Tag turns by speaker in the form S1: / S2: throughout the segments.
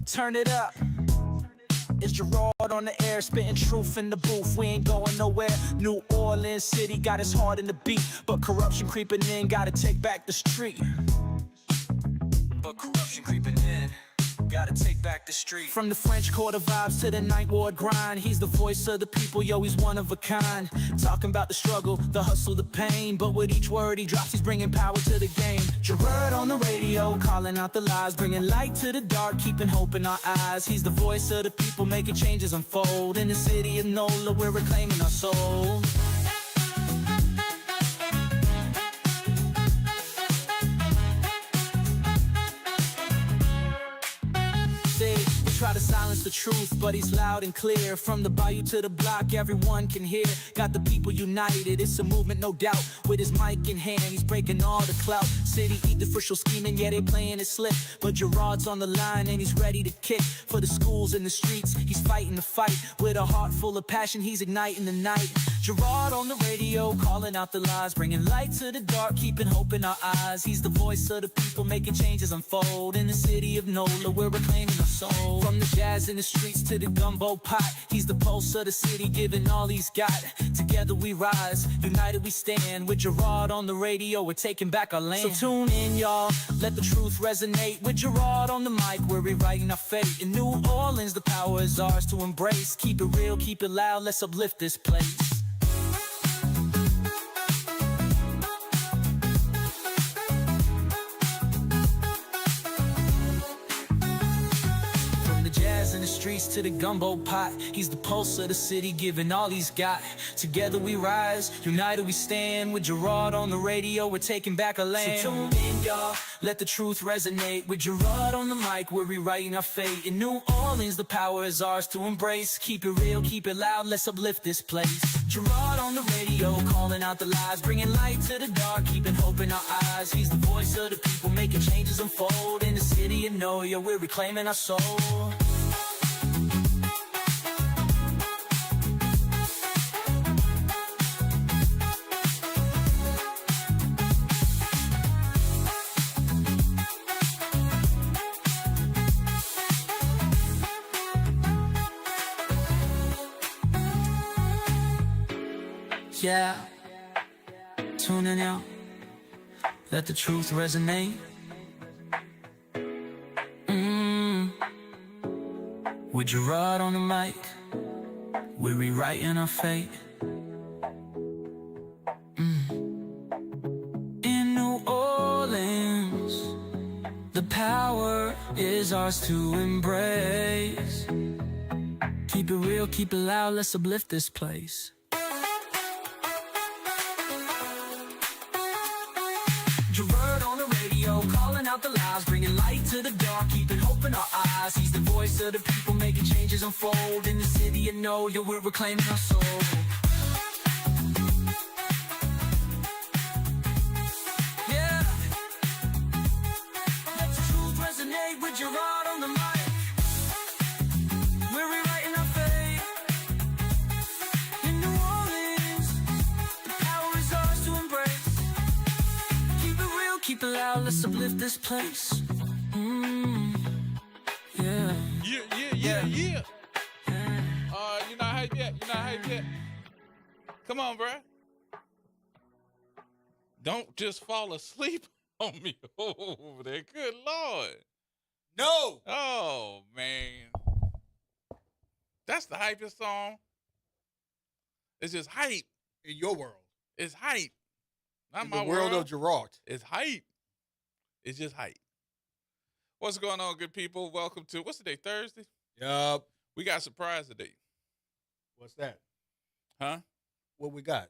S1: Turn it up. It's Gerod on the air, spitting truth in the booth. We ain't going nowhere. New Orleans City got us hard in the beat, but corruption creeping in, gotta take back the street. But corruption creeping in, gotta take back the street. From the French Quarter vibes to the Ninth Ward grind, he's the voice of the people, yo, he's one of a kind. Talking about the struggle, the hustle, the pain, but with each word he drops, he's bringing power to the game. Gerod on the radio, calling out the lies, bringing light to the dark, keeping hope in our eyes. He's the voice of the people, making changes unfold. In the city of NOLA, we're reclaiming our soul. Try to silence the truth, but he's loud and clear. From the bayou to the block, everyone can hear. Got the people united, it's a movement, no doubt. With his mic in hand, he's breaking all the clout. City eat the official scheming, yeah, they playing it slick. But Gerod's on the line and he's ready to kick. For the schools and the streets, he's fighting the fight. With a heart full of passion, he's igniting the night. Gerod on the radio, calling out the lies, bringing light to the dark, keeping hope in our eyes. He's the voice of the people, making changes unfold. In the city of NOLA, we're reclaiming our soul. From the jazz in the streets to the gumbo pot, he's the pulse of the city, giving all he's got. Together we rise, united we stand. With Gerod on the radio, we're taking back our land. So tune in, y'all, let the truth resonate. With Gerod on the mic, we're rewriting our fate. In New Orleans, the power is ours to embrace. Keep it real, keep it loud, let's uplift this place. In the streets to the gumbo pot, he's the pulse of the city, giving all he's got. Together we rise, united we stand. With Gerod on the radio, we're taking back our land. So tune in, y'all, let the truth resonate. With Gerod on the mic, we're rewriting our fate. In New Orleans, the power is ours to embrace. Keep it real, keep it loud, let's uplift this place. Gerod on the radio, calling out the lies, bringing light to the dark, keeping hope in our eyes. He's the voice of the people, making changes unfold. In the city of NOLA, we're reclaiming our soul. Yeah, tune in out, let the truth resonate. With Gerod on the mic, we're rewriting our fate. In New Orleans, the power is ours to embrace. Keep it real, keep it loud, let's uplift this place. Gerod on the radio, calling out the lies, bringing light to the dark, keeping hope in our eyes. He's the voice of the people, making changes unfold. In the city of NOLA, we're reclaiming our soul. Yeah, let the truth resonate. With Gerod on the mic, we're rewriting our fate. In New Orleans, the power is ours to embrace. Keep it loud, let's uplift this place. Yeah.
S2: Yeah. You're not hyped yet. Come on, bruh. Don't just fall asleep on me over there. Good Lord.
S3: No.
S2: Oh, man. That's the hypest song. It's just hype.
S3: In your world.
S2: It's hype. Not
S3: in
S2: my
S3: the world of Gerod.
S2: It's hype. It's just hype. What's going on, good people? Welcome to, what's the day, Thursday?
S3: Yup.
S2: We got a surprise today.
S3: What's that?
S2: Huh?
S3: What we got?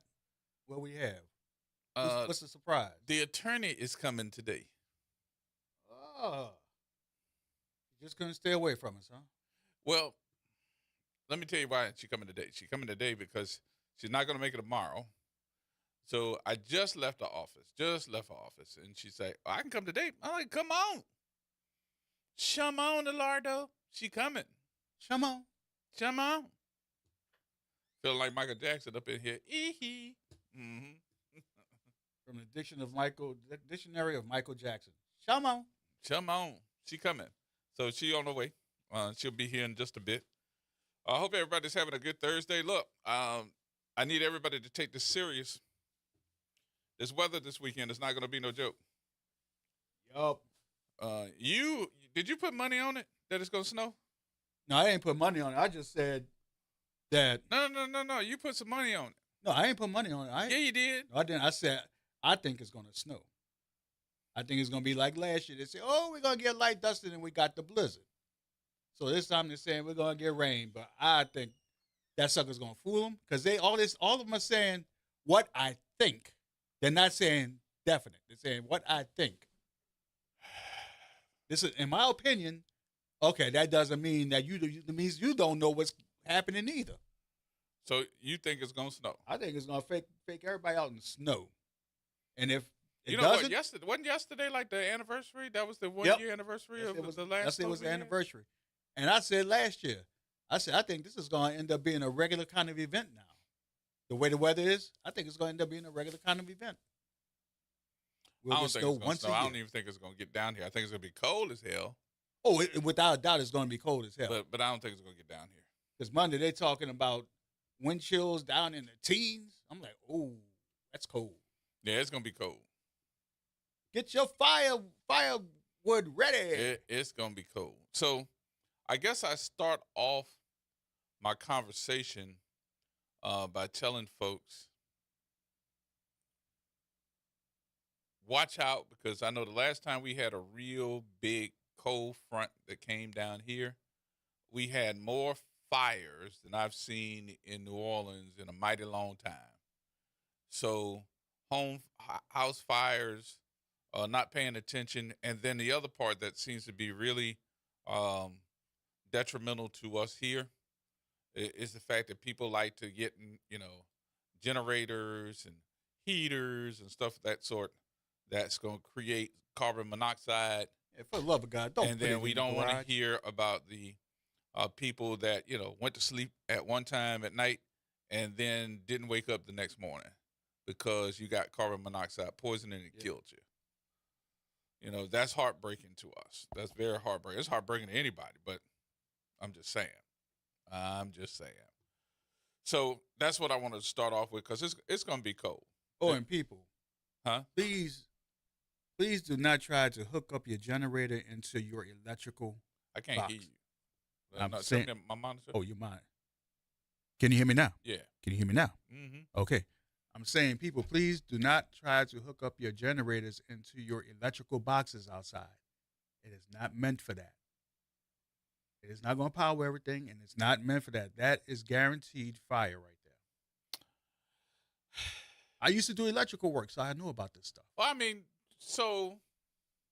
S3: What we have? What's the surprise?
S2: The attorney is coming today.
S3: Oh. You just couldn't stay away from us, huh?
S2: Well, let me tell you why she's coming today. She's coming today because she's not going to make it tomorrow. So I just left her office. And she said, oh, I can come today. I'm like, come on. Come on, Eduardo. She coming.
S3: Come on.
S2: Feeling like Michael Jackson up in here. Ee-hee. Mm-hmm.
S3: From the dictionary of Michael Jackson. Come on.
S2: She coming. So she on her way. She'll be here in just a bit. I hope everybody's having a good Thursday. Look, I need everybody to take this serious. This weather this weekend is not going to be no joke.
S3: Yup.
S2: You did you put money on it that it's going to snow?
S3: No, I ain't put money on it. I just said that.
S2: No. You put some money on it.
S3: No, I ain't put money on it.
S2: Yeah, you did.
S3: No, I didn't. I said I think it's gonna snow. I think it's gonna be like last year. They say, "Oh, we're gonna get light dusted," and we got the blizzard. So this time they're saying we're gonna get rain, but I think that sucker's gonna fool them because all of them are saying what I think. They're not saying definite. They're saying what I think. This is, in my opinion, okay. That doesn't mean that it means you don't know what's happening either.
S2: So you think it's gonna snow?
S3: I think it's gonna fake everybody out in snow, and if it
S2: You know
S3: doesn't,
S2: what? Wasn't yesterday like the anniversary? That was the 1 year anniversary of the last.
S3: Yes, it was
S2: snow
S3: the
S2: we had?
S3: anniversary. And I said last year, I think this is going to end up being a regular kind of event now. The way the weather is, I think it's going to end up being a regular kind of event.
S2: I don't think it's going to snow. I don't even think it's going to get down here. I think it's going to be cold as hell.
S3: Oh, without a doubt, it's going to be cold as hell.
S2: But I don't think it's going to get down here.
S3: Because Monday they're talking about wind chills down in the teens. I'm like, oh, that's cold.
S2: Yeah, it's going to be cold.
S3: Get your firewood ready.
S2: It's going to be cold. So I guess I start off my conversation by telling folks, watch out, because I know the last time we had a real big cold front that came down here, we had more fires than I've seen in New Orleans in a mighty long time. So house fires, not paying attention. And then the other part that seems to be really detrimental to us here is the fact that people like to get, generators and heaters and stuff of that sort that's going to create carbon monoxide.
S3: And for the love of God, don't.
S2: And then we don't want to hear about the people that, went to sleep at one time at night and then didn't wake up the next morning because you got carbon monoxide poisoning and it killed you. That's heartbreaking to us. That's very heartbreaking. It's heartbreaking to anybody, but I'm just saying. So that's what I wanted to start off with because it's going to be cold.
S3: Oh, and people.
S2: Huh?
S3: Please do not try to hook up your generator into your electrical
S2: I can't
S3: box.
S2: hear you.
S3: I'm
S2: not
S3: saying,
S2: my monitor.
S3: Oh, your monitor. Can you hear me now?
S2: Yeah.
S3: Can you hear me now?
S2: Mm-hmm.
S3: Okay. I'm saying, people, please do not try to hook up your generators into your electrical boxes outside. It is not meant for that. It is not going to power everything, and it's not meant for that. That is guaranteed fire right there. I used to do electrical work, so I know about this stuff.
S2: Well, I mean, so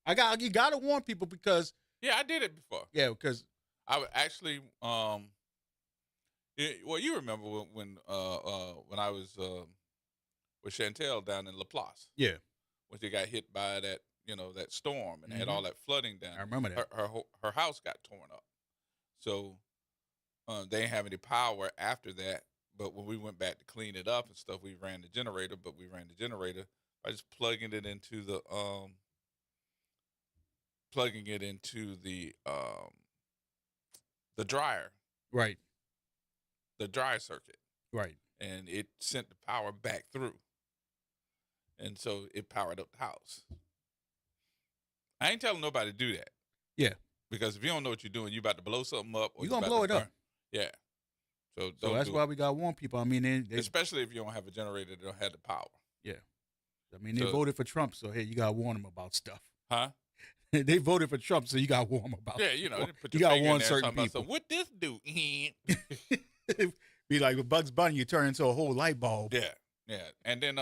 S3: you got to warn people because
S2: yeah, I did it before.
S3: Yeah, because
S2: I would actually you remember when I was with Chantel down in LaPlace.
S3: Yeah.
S2: When she got hit by that, that storm and had all that flooding down.
S3: I remember that.
S2: Her house got torn up. So they didn't have any power after that. But when we went back to clean it up and stuff, we ran the generator. But we ran the generator by just plugging it into the dryer.
S3: Right.
S2: The dryer circuit.
S3: Right.
S2: And it sent the power back through. And so it powered up the house. I ain't telling nobody to do that.
S3: Yeah.
S2: Because if you don't know what you're doing, you're about to blow something up. Or
S3: you're going to blow it up.
S2: Yeah. So
S3: that's why we got to warn people. I mean,
S2: especially if you don't have a generator that don't have the power.
S3: Yeah. I mean, they voted for Trump, so hey, you got to warn them about stuff.
S2: Huh?
S3: They voted for Trump, so you got to warn them about.
S2: Yeah,
S3: you got to warn certain people.
S2: What this do?
S3: Be like with Bugs Bunny, you turn into a whole light bulb.
S2: Yeah. And then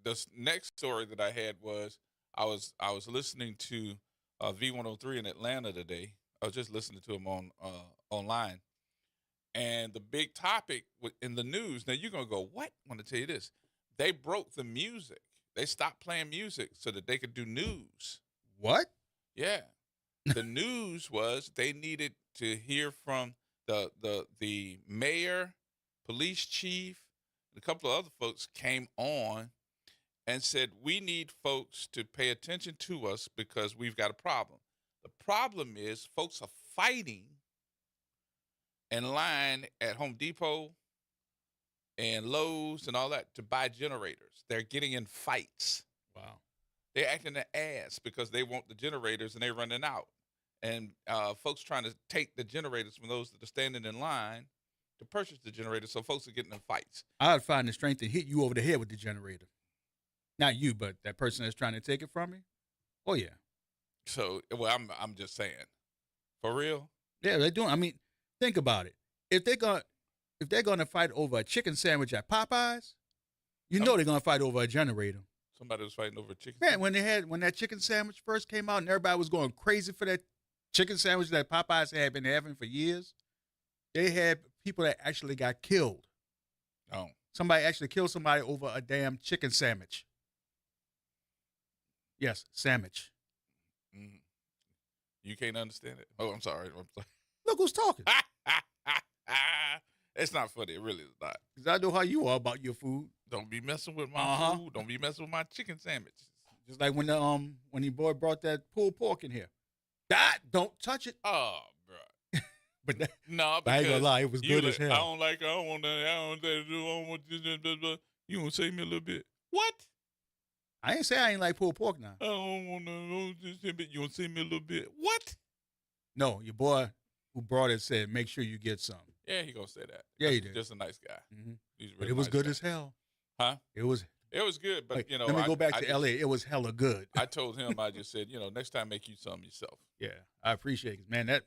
S2: the next story that I had was I was listening to V103 in Atlanta today. I was just listening to him on online, and the big topic in the news. Now you're gonna go, what? I want to tell you this: they broke the music. They stopped playing music so that they could do news.
S3: What?
S2: Yeah, the news was they needed to hear from the mayor, police chief, and a couple of other folks came on and said, we need folks to pay attention to us because we've got a problem. The problem is folks are fighting in line at Home Depot and Lowe's and all that to buy generators. They're getting in fights.
S3: Wow.
S2: They're acting an ass because they want the generators and they're running out. And folks trying to take the generators from those that are standing in line to purchase the generator, so folks are getting in fights.
S3: I'd find the strength to hit you over the head with the generator. Not you, but that person that's trying to take it from me. Oh yeah.
S2: So, well, I'm just saying, for real.
S3: Yeah, they're doing. I mean, think about it. If they're gonna fight over a chicken sandwich at Popeyes, you know they're gonna fight over a generator.
S2: Somebody was fighting over chicken.
S3: Man, when that chicken sandwich first came out and everybody was going crazy for that chicken sandwich that Popeyes had been having for years, they had people that actually got killed.
S2: Oh.
S3: Somebody actually killed somebody over a damn chicken sandwich. Yes, sandwich.
S2: Mm. You can't understand it. Oh, I'm sorry.
S3: Look who's talking.
S2: It's not funny. It really is not.
S3: Because I know how you are about your food.
S2: Don't be messing with my food. Don't be messing with my chicken sandwich.
S3: Just like when the boy brought that pulled pork in here. Don't touch it.
S2: Oh, bro.
S3: But that,
S2: no,
S3: I ain't gonna lie, it was good as hell.
S2: I don't want that. I don't want this. Blah, blah. You gonna save me a little bit? What?
S3: I ain't say I ain't like pulled pork now.
S2: I don't want to. You gonna save me a little bit? What?
S3: No, your boy who brought it said, make sure you get some.
S2: Yeah, he gonna say that.
S3: Yeah, he
S2: He's
S3: did.
S2: Just a nice guy.
S3: Mm-hmm.
S2: He's really
S3: But it was
S2: nice
S3: good
S2: guy.
S3: as hell.
S2: Huh?
S3: It was
S2: good, but
S3: like,
S2: you know.
S3: let me go back to
S2: just,
S3: LA. It was hella good.
S2: I told him, I just said, next time make you some yourself.
S3: Yeah, I appreciate it, man.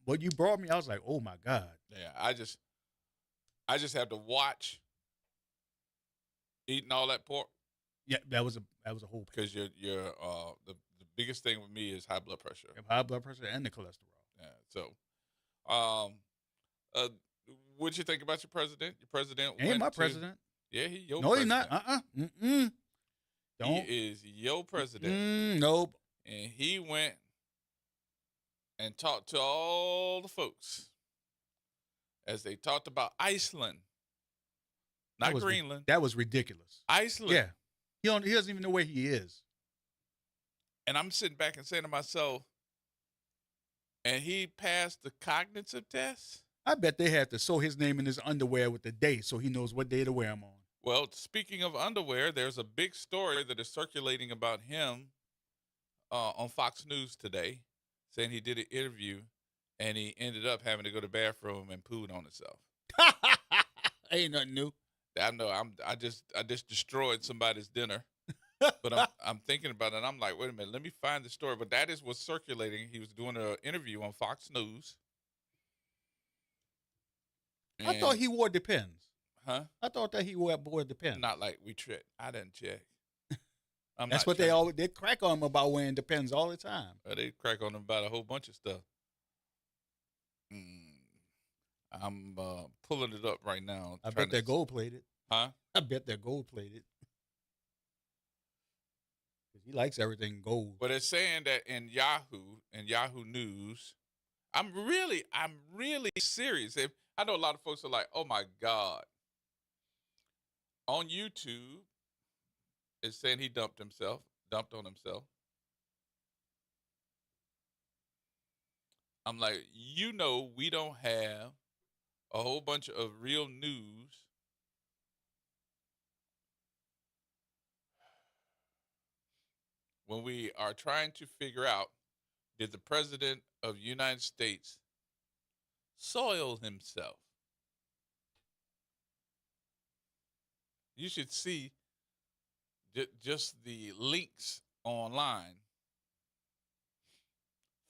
S3: What you brought me, I was like, oh my God.
S2: Yeah, I just have to watch eating all that pork.
S3: Yeah, that was a whole
S2: Because the biggest thing with me is high blood pressure.
S3: high blood pressure and the cholesterol.
S2: Yeah. So, what you think about your president? Your president
S3: Ain't my president.
S2: Yeah, he your
S3: No,
S2: president.
S3: he's not. Mm-mm. Don't.
S2: He is your president.
S3: Nope.
S2: And he went and talked to all the folks as they talked about Iceland, not Greenland.
S3: That was ridiculous.
S2: Iceland.
S3: Yeah. He doesn't even know where he is.
S2: And I'm sitting back and saying to myself, and he passed the cognitive test?
S3: I bet they had to sew his name in his underwear with the day so he knows what day to wear them on.
S2: Well, speaking of underwear, there's a big story that is circulating about him on Fox News today, saying he did an interview and he ended up having to go to the bathroom and pooed on himself.
S3: Ain't nothing new.
S2: I know. I just destroyed somebody's dinner, but I'm thinking about it. And I'm like, wait a minute, let me find the story. But that is what's circulating. He was doing an interview on Fox News.
S3: I thought he wore Depends.
S2: Huh?
S3: I thought that he wore Depends.
S2: Not like we trick. I didn't check.
S3: That's what they crack on him about wearing Depends all the time.
S2: They crack on him about a whole bunch of stuff. I'm pulling it up right now.
S3: I bet they're gold plated.
S2: Huh?
S3: I bet they're gold plated. He likes everything gold.
S2: But it's saying that in Yahoo News, I'm really serious. I know a lot of folks are like, oh my God. On YouTube, it's saying he dumped on himself. I'm like, we don't have a whole bunch of real news when we are trying to figure out, did the president of the United States soil himself? You should see just the links online.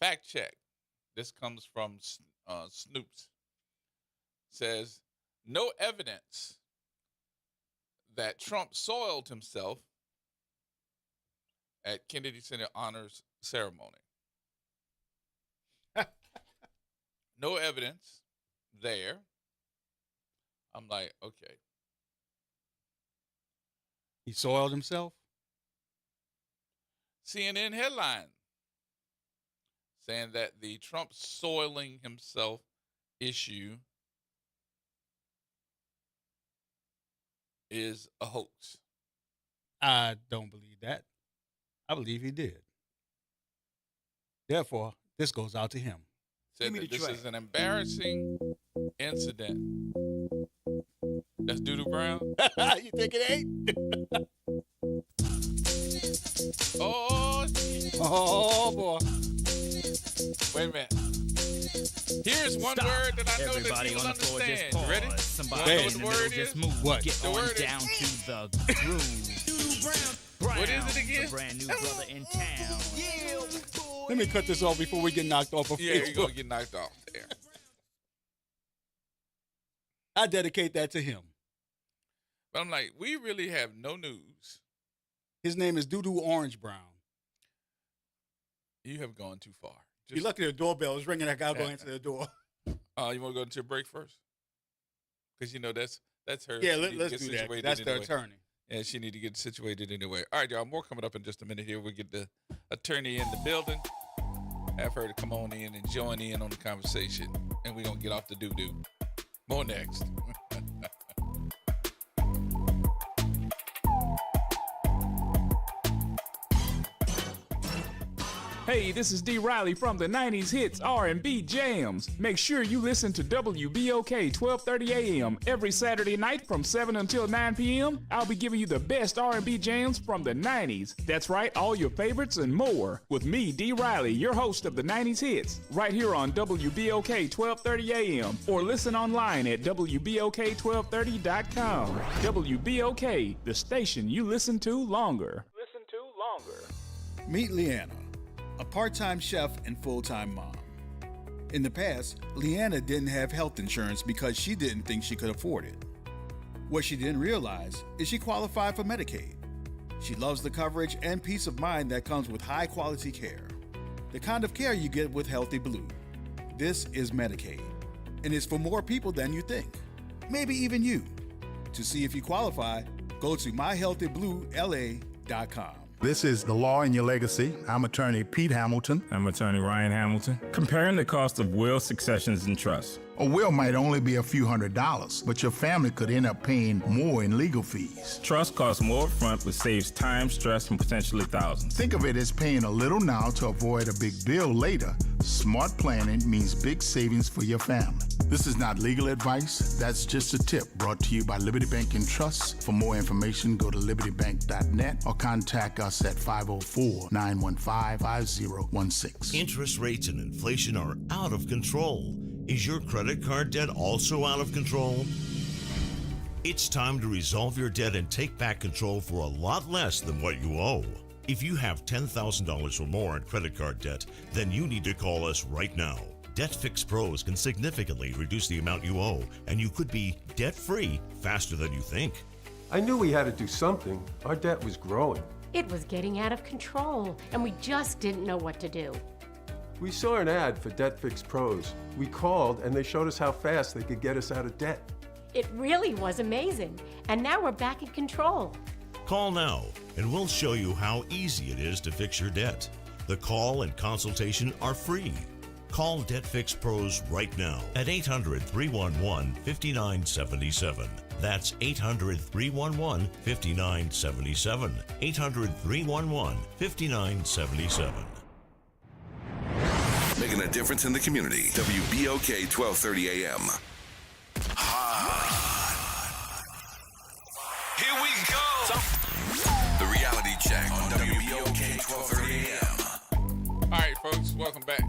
S2: Fact check. This comes from Snoops. Says, no evidence that Trump soiled himself at Kennedy Center Honors Ceremony. No evidence there. I'm like, okay.
S3: He soiled himself?
S2: CNN headline saying that the Trump soiling himself issue is a hoax.
S3: I don't believe that. I believe he did. Therefore, this goes out to him.
S2: Said that this is an embarrassing incident. That's Doodoo Brown.
S3: You think it ain't?
S2: Oh, shit.
S3: Oh boy.
S2: Wait a minute. Here's one word that I know that
S4: Everybody
S2: people
S4: on the floor just
S2: understand.
S4: pause.
S2: Ready?
S4: Somebody
S2: You
S4: in
S2: know
S4: the
S2: what the
S4: middle
S2: word
S4: just
S2: is?
S4: move.
S3: What?
S4: Get
S2: The
S4: on
S2: word is-
S4: down to the groove. Brown,
S2: What is it again?
S4: the brand new brother in town.
S3: Let me cut this off before we get knocked off of
S2: Yeah, you're
S3: Facebook.
S2: gonna get knocked off there.
S3: I dedicate that to him.
S2: But I'm like, we really have no news.
S3: His name is Doodoo Orange Brown.
S2: You have gone too far.
S3: You're lucky the doorbell is ringing. I gotta go answer the door.
S2: You want to go into a break first? Because you know that's her.
S3: Yeah,
S2: She need to
S3: let's
S2: get
S3: do that.
S2: situated
S3: That's the
S2: anyway.
S3: attorney.
S2: Yeah, she need to get situated anyway. All right, y'all. More coming up in just a minute here. We get the attorney in the building. Have her to come on in and join in on the conversation, and we're gonna get off the doo-doo. More next.
S5: Hey, this is D. Riley from the 90s Hits R&B Jams. Make sure you listen to WBOK 1230 AM every Saturday night from 7 until 9 p.m. I'll be giving you the best R&B jams from the 90s. That's right, all your favorites and more. With me, D. Riley, your host of the 90s Hits, right here on WBOK 1230 AM, or listen online at WBOK1230.com. WBOK, the station you listen to longer.
S3: Meet Leanna, a part-time chef and full-time mom. In the past, Leanna didn't have health insurance because she didn't think she could afford it. What she didn't realize is she qualified for Medicaid. She loves the coverage and peace of mind that comes with high-quality care. The kind of care you get with Healthy Blue. This is Medicaid, and it's for more people than you think. Maybe even you. To see if you qualify, go to myhealthybluela.com.
S6: This is The Law in Your Legacy. I'm attorney Pete Hamilton.
S7: I'm attorney Ryan Hamilton. Comparing the cost of will, successions, and trusts.
S6: A will might only be a few $100s, but your family could end up paying more in legal fees.
S7: Trust costs more upfront, but saves time, stress, and potentially thousands.
S6: Think of it as paying a little now to avoid a big bill later. Smart planning means big savings for your family. This is not legal advice. That's just a tip brought to you by Liberty Bank and Trust. For more information, go to libertybank.net or contact us at 504-915-5016.
S8: Interest rates and inflation are out of control. Is your credit card debt also out of control? It's time to resolve your debt and take back control for a lot less than what you owe. If you have $10,000 or more in credit card debt, then you need to call us right now. Debt Fix Pros can significantly reduce the amount you owe, and you could be debt-free faster than you think.
S9: I knew we had to do something. Our debt was growing.
S10: It was getting out of control, and we just didn't know what to do.
S9: We saw an ad for Debt Fix Pros. We called, and they showed us how fast they could get us out of debt.
S10: It really was amazing, and now we're back in control.
S8: Call now, and we'll show you how easy it is to fix your debt. The call and consultation are free. Call Debt Fix Pros right now at 800-311-5977. That's 800-311-5977. 800-311-5977.
S11: Making a difference in the community. WBOK 1230 AM. Here we go. The reality check on WBOK 1230 AM.
S2: All right, folks, welcome back.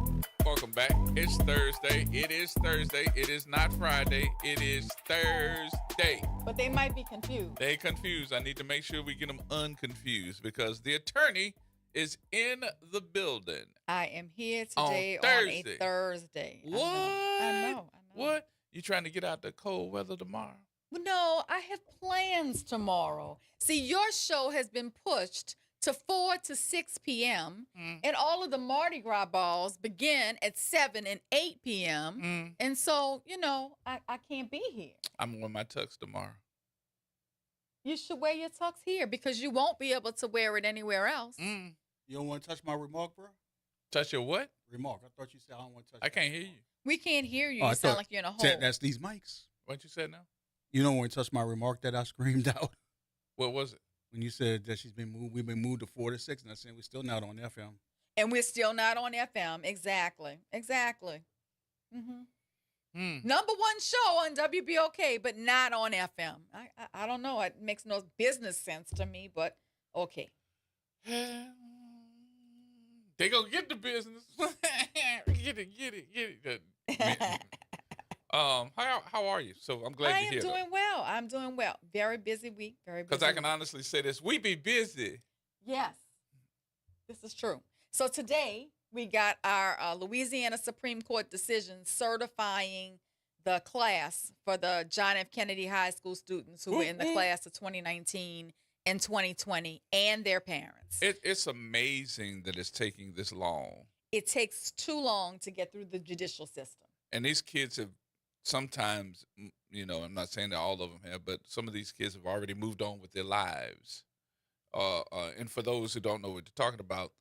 S2: Welcome back. It's Thursday. It is Thursday. It is not Friday. It is Thursday.
S12: But they might be confused.
S2: They confused. I need to make sure we get them unconfused because the attorney is in the building.
S12: I am here today on a Thursday.
S2: What?
S12: I know.
S2: What? You trying to get out the cold weather tomorrow?
S12: Well, no, I have plans tomorrow. See, your show has been pushed to 4 to 6 p.m. And all of the Mardi Gras balls begin at 7 and 8 p.m. And so, you know, I can't be here.
S2: I'm wearing my tux tomorrow.
S12: You should wear your tux here because you won't be able to wear it anywhere else.
S3: You don't want to touch my remark, bro?
S2: Touch your what?
S3: Remark. I thought you said I don't want to touch.
S2: I can't hear you.
S12: We can't hear you.
S3: Oh,
S12: You sound like you're in a hole.
S3: That's these mics.
S2: What you said now?
S3: You don't want to touch my remark that I screamed out
S2: What was it?
S3: when you said that she's been moved. We've been moved to 4 to 6, and I said we're still not on FM.
S12: And we're still not on FM. Exactly. Mm-hmm. Number one show on WBOK, but not on FM. I don't know. It makes no business sense to me, but okay.
S2: They gonna get the business. Get it. How are you? So I'm glad you're here.
S12: I'm doing well. Very busy week. Very busy.
S2: Because I can honestly say this: we be busy.
S12: Yes, this is true. So today we got our Louisiana Supreme Court decision certifying the class for the John F. Kennedy High School students who were in the class of 2019 and 2020 and their parents.
S2: It's amazing that it's taking this long.
S12: It takes too long to get through the judicial system.
S2: And these kids have sometimes, I'm not saying that all of them have, but some of these kids have already moved on with their lives. And for those who don't know what you're talking about,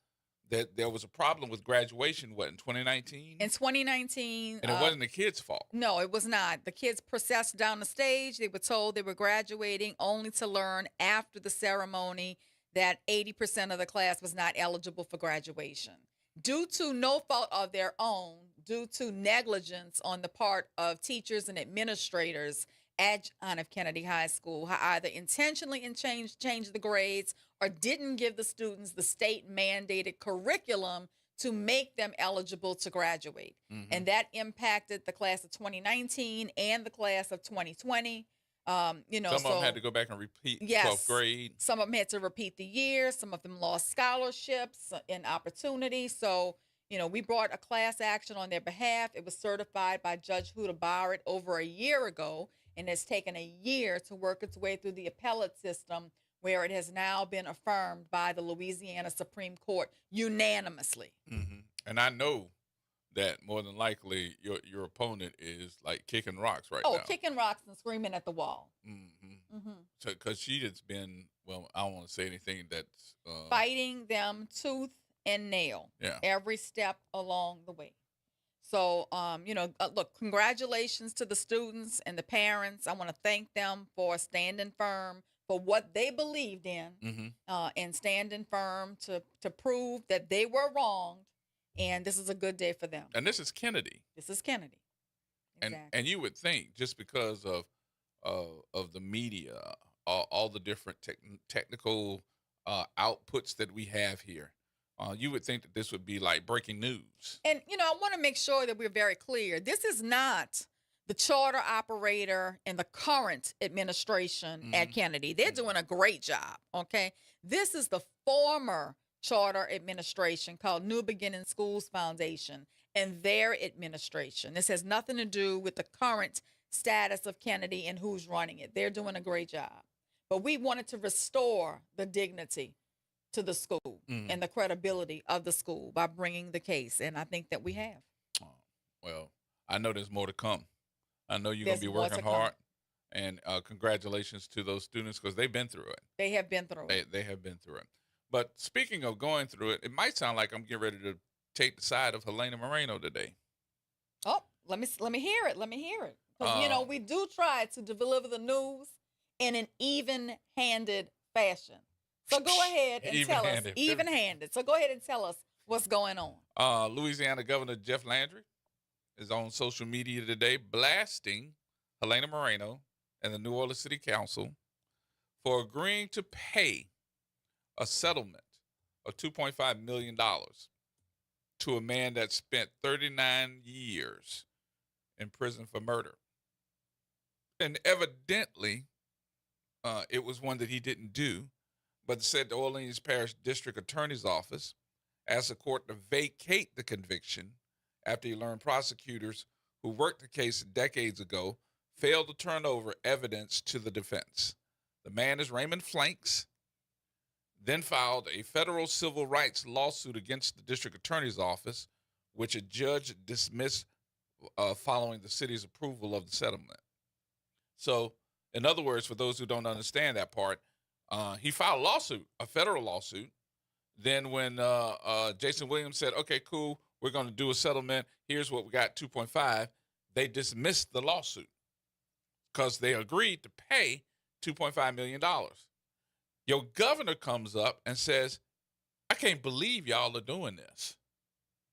S2: that there was a problem with graduation, in 2019?
S12: In 2019.
S2: And it wasn't the kids' fault.
S12: No, it was not. The kids processed down the stage. They were told they were graduating, only to learn after the ceremony that 80% of the class was not eligible for graduation. Due to no fault of their own, due to negligence on the part of teachers and administrators at John F. Kennedy High School, who either intentionally changed the grades or didn't give the students the state-mandated curriculum to make them eligible to graduate.
S2: Mm-hmm.
S12: And that impacted the class of 2019 and the class of 2020. Some
S2: of them had to go back and repeat 12th grade.
S12: Some of them had to repeat the year. Some of them lost scholarships and opportunities. So, we brought a class action on their behalf. It was certified by Judge Huda Barrett over a year ago, and it's taken a year to work its way through the appellate system, where it has now been affirmed by the Louisiana Supreme Court unanimously.
S2: Mm-hmm. And I know that more than likely your opponent is like kicking rocks now.
S12: Oh, kicking rocks and screaming at the wall.
S2: Mm-hmm. Mm-hmm. So, because she has been, I don't want to say anything that's
S12: fighting them tooth and nail.
S2: Yeah.
S12: Every step along the way. So, look, congratulations to the students and the parents. I want to thank them for standing firm for what they believed in, and standing firm to prove that they were wronged. And this is a good day for them.
S2: And this is Kennedy.
S12: This is Kennedy. Exactly.
S2: And you would think, just because of the media, all the different technical outputs that we have here, you would think that this would be like breaking news.
S12: And, I want to make sure that we're very clear. This is not the charter operator in the current administration at Kennedy. They're doing a great job, okay? This is the former charter administration called New Beginning Schools Foundation and their administration. This has nothing to do with the current status of Kennedy and who's running it. They're doing a great job. But we wanted to restore the dignity to the school and the credibility of the school by bringing the case, and I think that we have.
S2: Well, I know there's more to come. I know you're going to be working hard, and congratulations to those students because they've been through it.
S12: They have been through it.
S2: They have been through it. But speaking of going through it, it might sound like I'm getting ready to take the side of Helena Moreno today.
S12: Oh, let me hear it. Let me hear it. Because, we do try to deliver the news in an even-handed fashion. So go ahead and tell us. Even-handed. So go ahead and tell us what's going on.
S2: Louisiana Governor Jeff Landry is on social media today blasting Helena Moreno and the New Orleans City Council for agreeing to pay a settlement of $2.5 million to a man that spent 39 years in prison for murder. And evidently, it was one that he didn't do, but said the Orleans Parish District Attorney's Office asked the court to vacate the conviction after he learned prosecutors who worked the case decades ago failed to turn over evidence to the defense. The man is Raymond Flanks, then filed a federal civil rights lawsuit against the district attorney's office, which a judge dismissed following the city's approval of the settlement. So, in other words, for those who don't understand that part, he filed a lawsuit, a federal lawsuit. Then when Jason Williams said, okay, cool, we're going to do a settlement, here's what we got, 2.5, they dismissed the lawsuit because they agreed to pay $2.5 million. Your governor comes up and says, I can't believe y'all are doing this.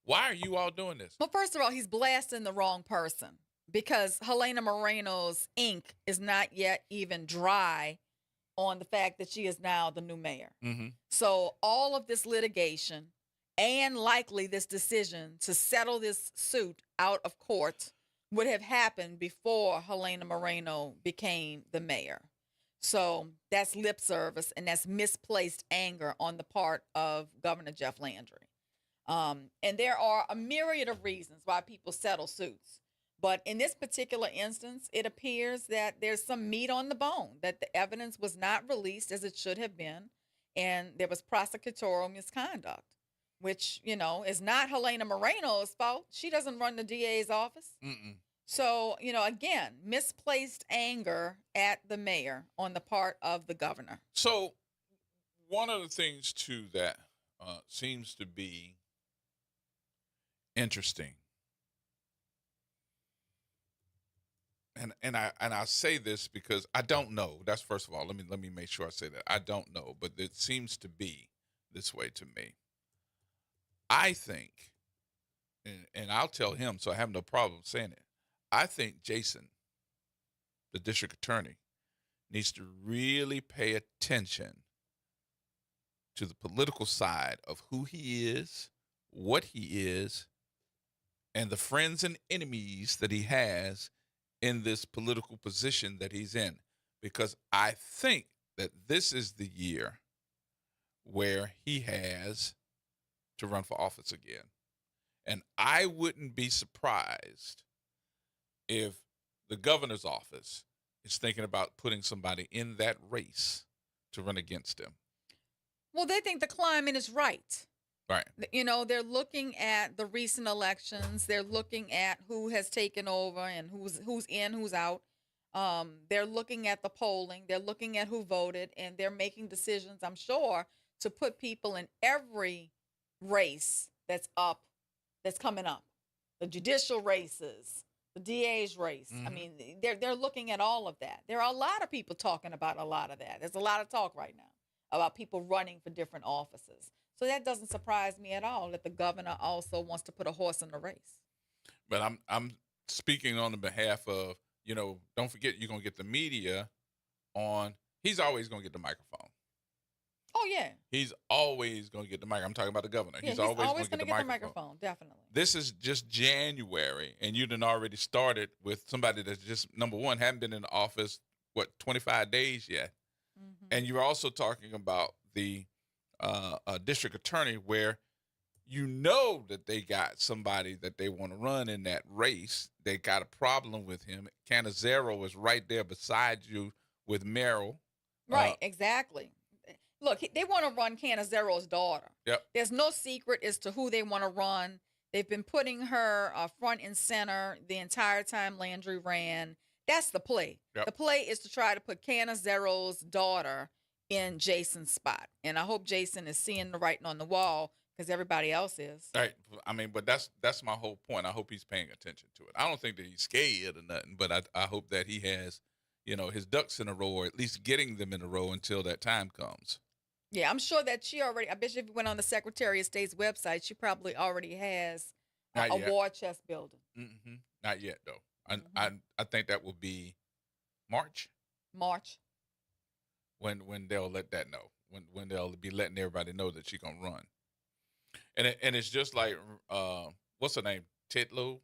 S2: Why are you all doing this?
S12: Well, first of all, he's blasting the wrong person because Helena Moreno's ink is not yet even dry on the fact that she is now the new mayor.
S2: Mm-hmm.
S12: So all of this litigation and likely this decision to settle this suit out of court would have happened before Helena Moreno became the mayor. So that's lip service, and that's misplaced anger on the part of Governor Jeff Landry. And there are a myriad of reasons why people settle suits. But in this particular instance, it appears that there's some meat on the bone, that the evidence was not released as it should have been, and there was prosecutorial misconduct, which, is not Helena Moreno's fault. She doesn't run the DA's office.
S2: Mm-mm.
S12: So, again, misplaced anger at the mayor on the part of the governor.
S2: So one of the things, too, that seems to be interesting, and I say this because I don't know. That's first of all. Let me make sure I say that. I don't know, but it seems to be this way to me. I think, and I'll tell him, so I have no problem saying it. I think Jason, the district attorney, needs to really pay attention to the political side of who he is, what he is, and the friends and enemies that he has in this political position that he's in. Because I think that this is the year where he has to run for office again. And I wouldn't be surprised if the governor's office is thinking about putting somebody in that race to run against him.
S12: Well, they think the climate is right.
S2: Right.
S12: They're looking at the recent elections. They're looking at who has taken over and who's in, who's out. They're looking at the polling. They're looking at who voted, and they're making decisions, I'm sure, to put people in every race that's coming up. The judicial races, the DA's race.
S2: Mm-hmm.
S12: I mean, they're looking at all of that. There are a lot of people talking about a lot of that. There's a lot of talk right now about people running for different offices. So that doesn't surprise me at all that the governor also wants to put a horse in the race.
S2: But I'm speaking on the behalf of, don't forget you're going to get the media on. He's always going to get the microphone.
S12: Oh, yeah.
S2: He's always going to get the mic. I'm talking about the governor.
S12: Yeah,
S2: he's always going to get the
S12: microphone. Definitely.
S2: This is just January, and you done already started with somebody that's just, number one, haven't been in the office, 25 days yet. Mm-hmm. And you're also talking about the district attorney where that they got somebody that they want to run in that race. They got a problem with him. Canizero is right there beside you with Merrill.
S12: Right, exactly. Look, they want to run Canizero's daughter.
S2: Yep.
S12: There's no secret as to who they want to run. They've been putting her front and center the entire time Landry ran. That's the play.
S2: Yep.
S12: The play is to try to put Canizero's daughter in Jason's spot. And I hope Jason is seeing the writing on the wall because everybody else is.
S2: Right. I mean, but that's my whole point. I hope he's paying attention to it. I don't think that he's scared or nothing, but I hope that he has, his ducks in a row, or at least getting them in a row until that time comes.
S12: Yeah, I'm sure that I bet you if you went on the Secretary of State's website, she probably already has a war chest building.
S2: Mm-hmm. Not yet, though. I think that will be March. When they'll let that know. When they'll be letting everybody know that she's going to run. And it's just like, what's her name? Titlow,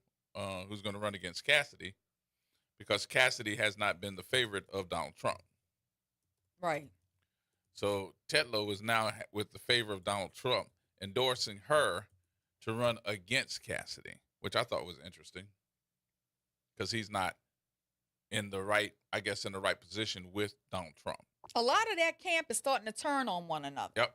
S2: who's going to run against Cassidy, because Cassidy has not been the favorite of Donald Trump.
S12: Right.
S2: So Titlow is now with the favor of Donald Trump, endorsing her to run against Cassidy, which I thought was interesting because he's not in the right position with Donald Trump.
S12: A lot of that camp is starting to turn on one another.
S2: Yep.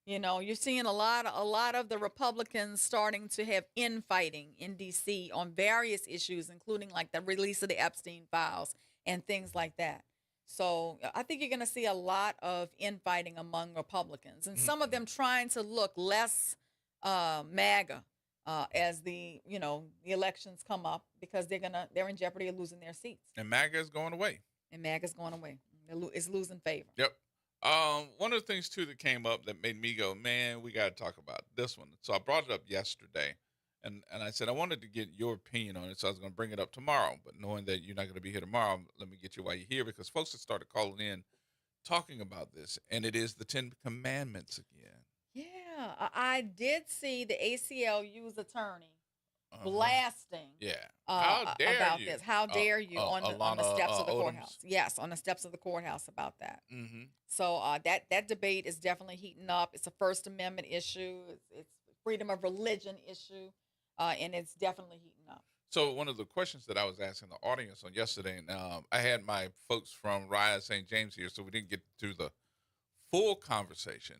S12: You're seeing a lot of the Republicans starting to have infighting in D.C. on various issues, including like the release of the Epstein files and things like that. So I think you're going to see a lot of infighting among Republicans, and some of them trying to look less MAGA as the elections come up, because they're in jeopardy of losing their seats.
S2: And MAGA is going away.
S12: It's losing favor.
S2: Yep. One of the things too that came up that made me go, man, we got to talk about this one. So I brought it up yesterday, And I said I wanted to get your opinion on it, so I was going to bring it up tomorrow. But knowing that you're not going to be here tomorrow, let me get you while you're here, because folks have started calling in talking about this, and it is the Ten Commandments again.
S12: Yeah, I did see the ACLU's attorney
S2: Uh-huh.
S12: blasting
S2: Yeah. How dare
S12: about
S2: you?
S12: this. How dare you on the
S2: Alana,
S12: steps of the
S2: Odoms.
S12: courthouse? Yes, on the steps of the courthouse about that.
S2: Mm-hmm.
S12: So that debate is definitely heating up. It's a First Amendment issue. It's freedom of religion issue, and it's definitely heating up.
S2: So one of the questions that I was asking the audience on yesterday, and I had my folks from Rise St. James here, so we didn't get through the full conversation,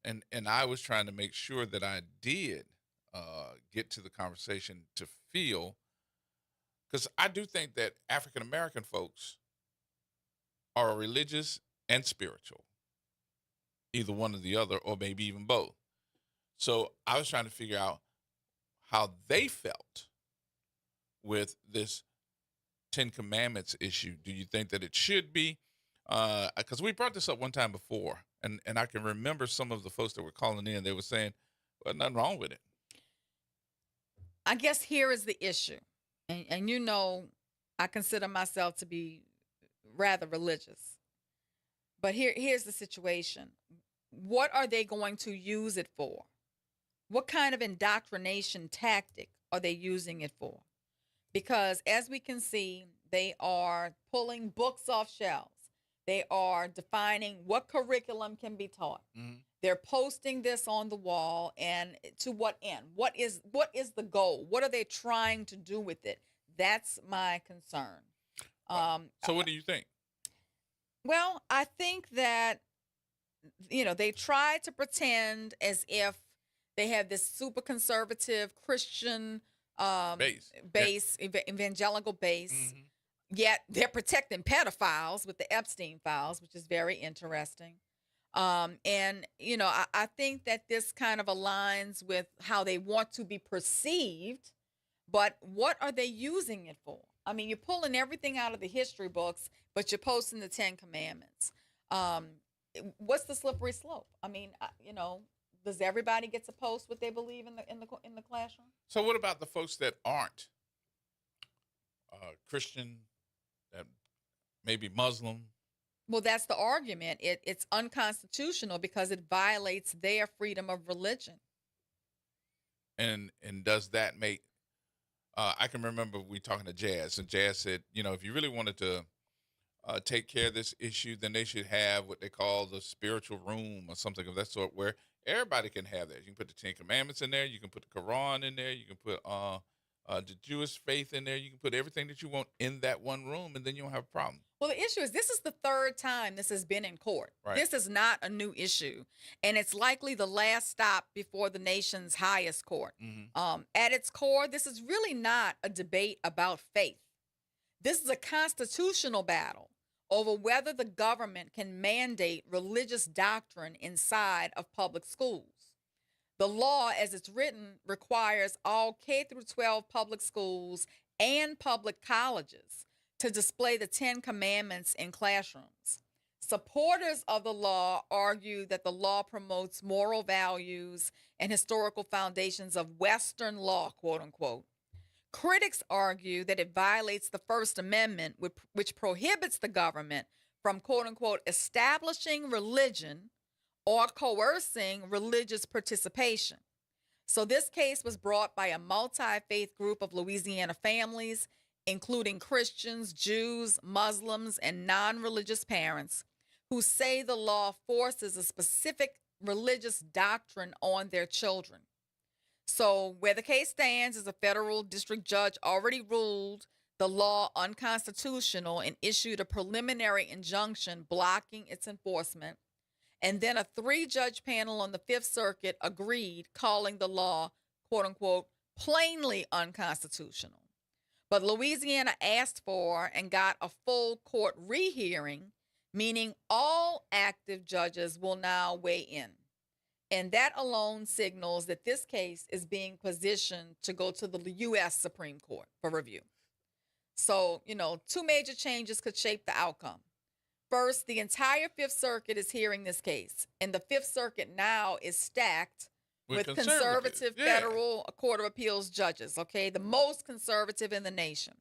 S2: and I was trying to make sure that I did get to the conversation to feel, because I do think that African American folks are religious and spiritual, either one or the other, or maybe even both. So I was trying to figure out how they felt with this Ten Commandments issue. Do you think that it should be? Because we brought this up one time before, and I can remember some of the folks that were calling in, they were saying, well, nothing wrong with it.
S12: I guess here is the issue. And you know, I consider myself to be rather religious. But here's the situation. What are they going to use it for? What kind of indoctrination tactic are they using it for? Because as we can see, they are pulling books off shelves. They are defining what curriculum can be taught.
S2: Mm-hmm.
S12: They're posting this on the wall, and to what end? What is the goal? What are they trying to do with it? That's my concern.
S2: So what do you think?
S12: Well, I think that, you know, they try to pretend as if they have this super conservative Christian base, evangelical base.
S2: Mm-hmm.
S12: Yet they're protecting pedophiles with the Epstein files, which is very interesting. And, you know, I think that this kind of aligns with how they want to be perceived, but what are they using it for? I mean, you're pulling everything out of the history books, but you're posting the Ten Commandments. What's the slippery slope? I mean, you know, does everybody get to post what they believe in the classroom?
S2: So what about the folks that aren't Christian, that maybe Muslim?
S12: Well, that's the argument. It's unconstitutional because it violates their freedom of religion.
S2: And does that make? I can remember we talking to Jazz, and Jazz said, you know, if you really wanted to take care of this issue, then they should have what they call the spiritual room or something of that sort, where everybody can have that. You can put the Ten Commandments in there. You can put the Quran in there. You can put the Jewish faith in there. You can put everything that you want in that one room, and then you don't have a problem.
S12: Well, the issue is this is the third time this has been in court.
S2: Right.
S12: This is not a new issue, and it's likely the last stop before the nation's highest court.
S2: Mm-hmm.
S12: At its core, this is really not a debate about faith. This is a constitutional battle over whether the government can mandate religious doctrine inside of public schools. The law, as it's written, requires all K through 12 public schools and public colleges to display the Ten Commandments in classrooms. Supporters of the law argue that the law promotes moral values and historical foundations of Western law, quote unquote. Critics argue that it violates the First Amendment, which prohibits the government from, quote unquote, establishing religion or coercing religious participation. So this case was brought by a multi-faith group of Louisiana families, including Christians, Jews, Muslims, and non-religious parents, who say the law forces a specific religious doctrine on their children. So where the case stands is a federal district judge already ruled the law unconstitutional and issued a preliminary injunction blocking its enforcement. And then a 3-judge panel on the Fifth Circuit agreed, calling the law, quote unquote, plainly unconstitutional. But Louisiana asked for and got a full court rehearing, meaning all active judges will now weigh in. And that alone signals that this case is being positioned to go to the U.S. Supreme Court for review. So, you know, 2 major changes could shape the outcome. First, the entire Fifth Circuit is hearing this case, and the Fifth Circuit now is stacked
S2: With
S12: conservative
S2: yeah.
S12: federal Court of Appeals judges, okay? The most conservative in the nation.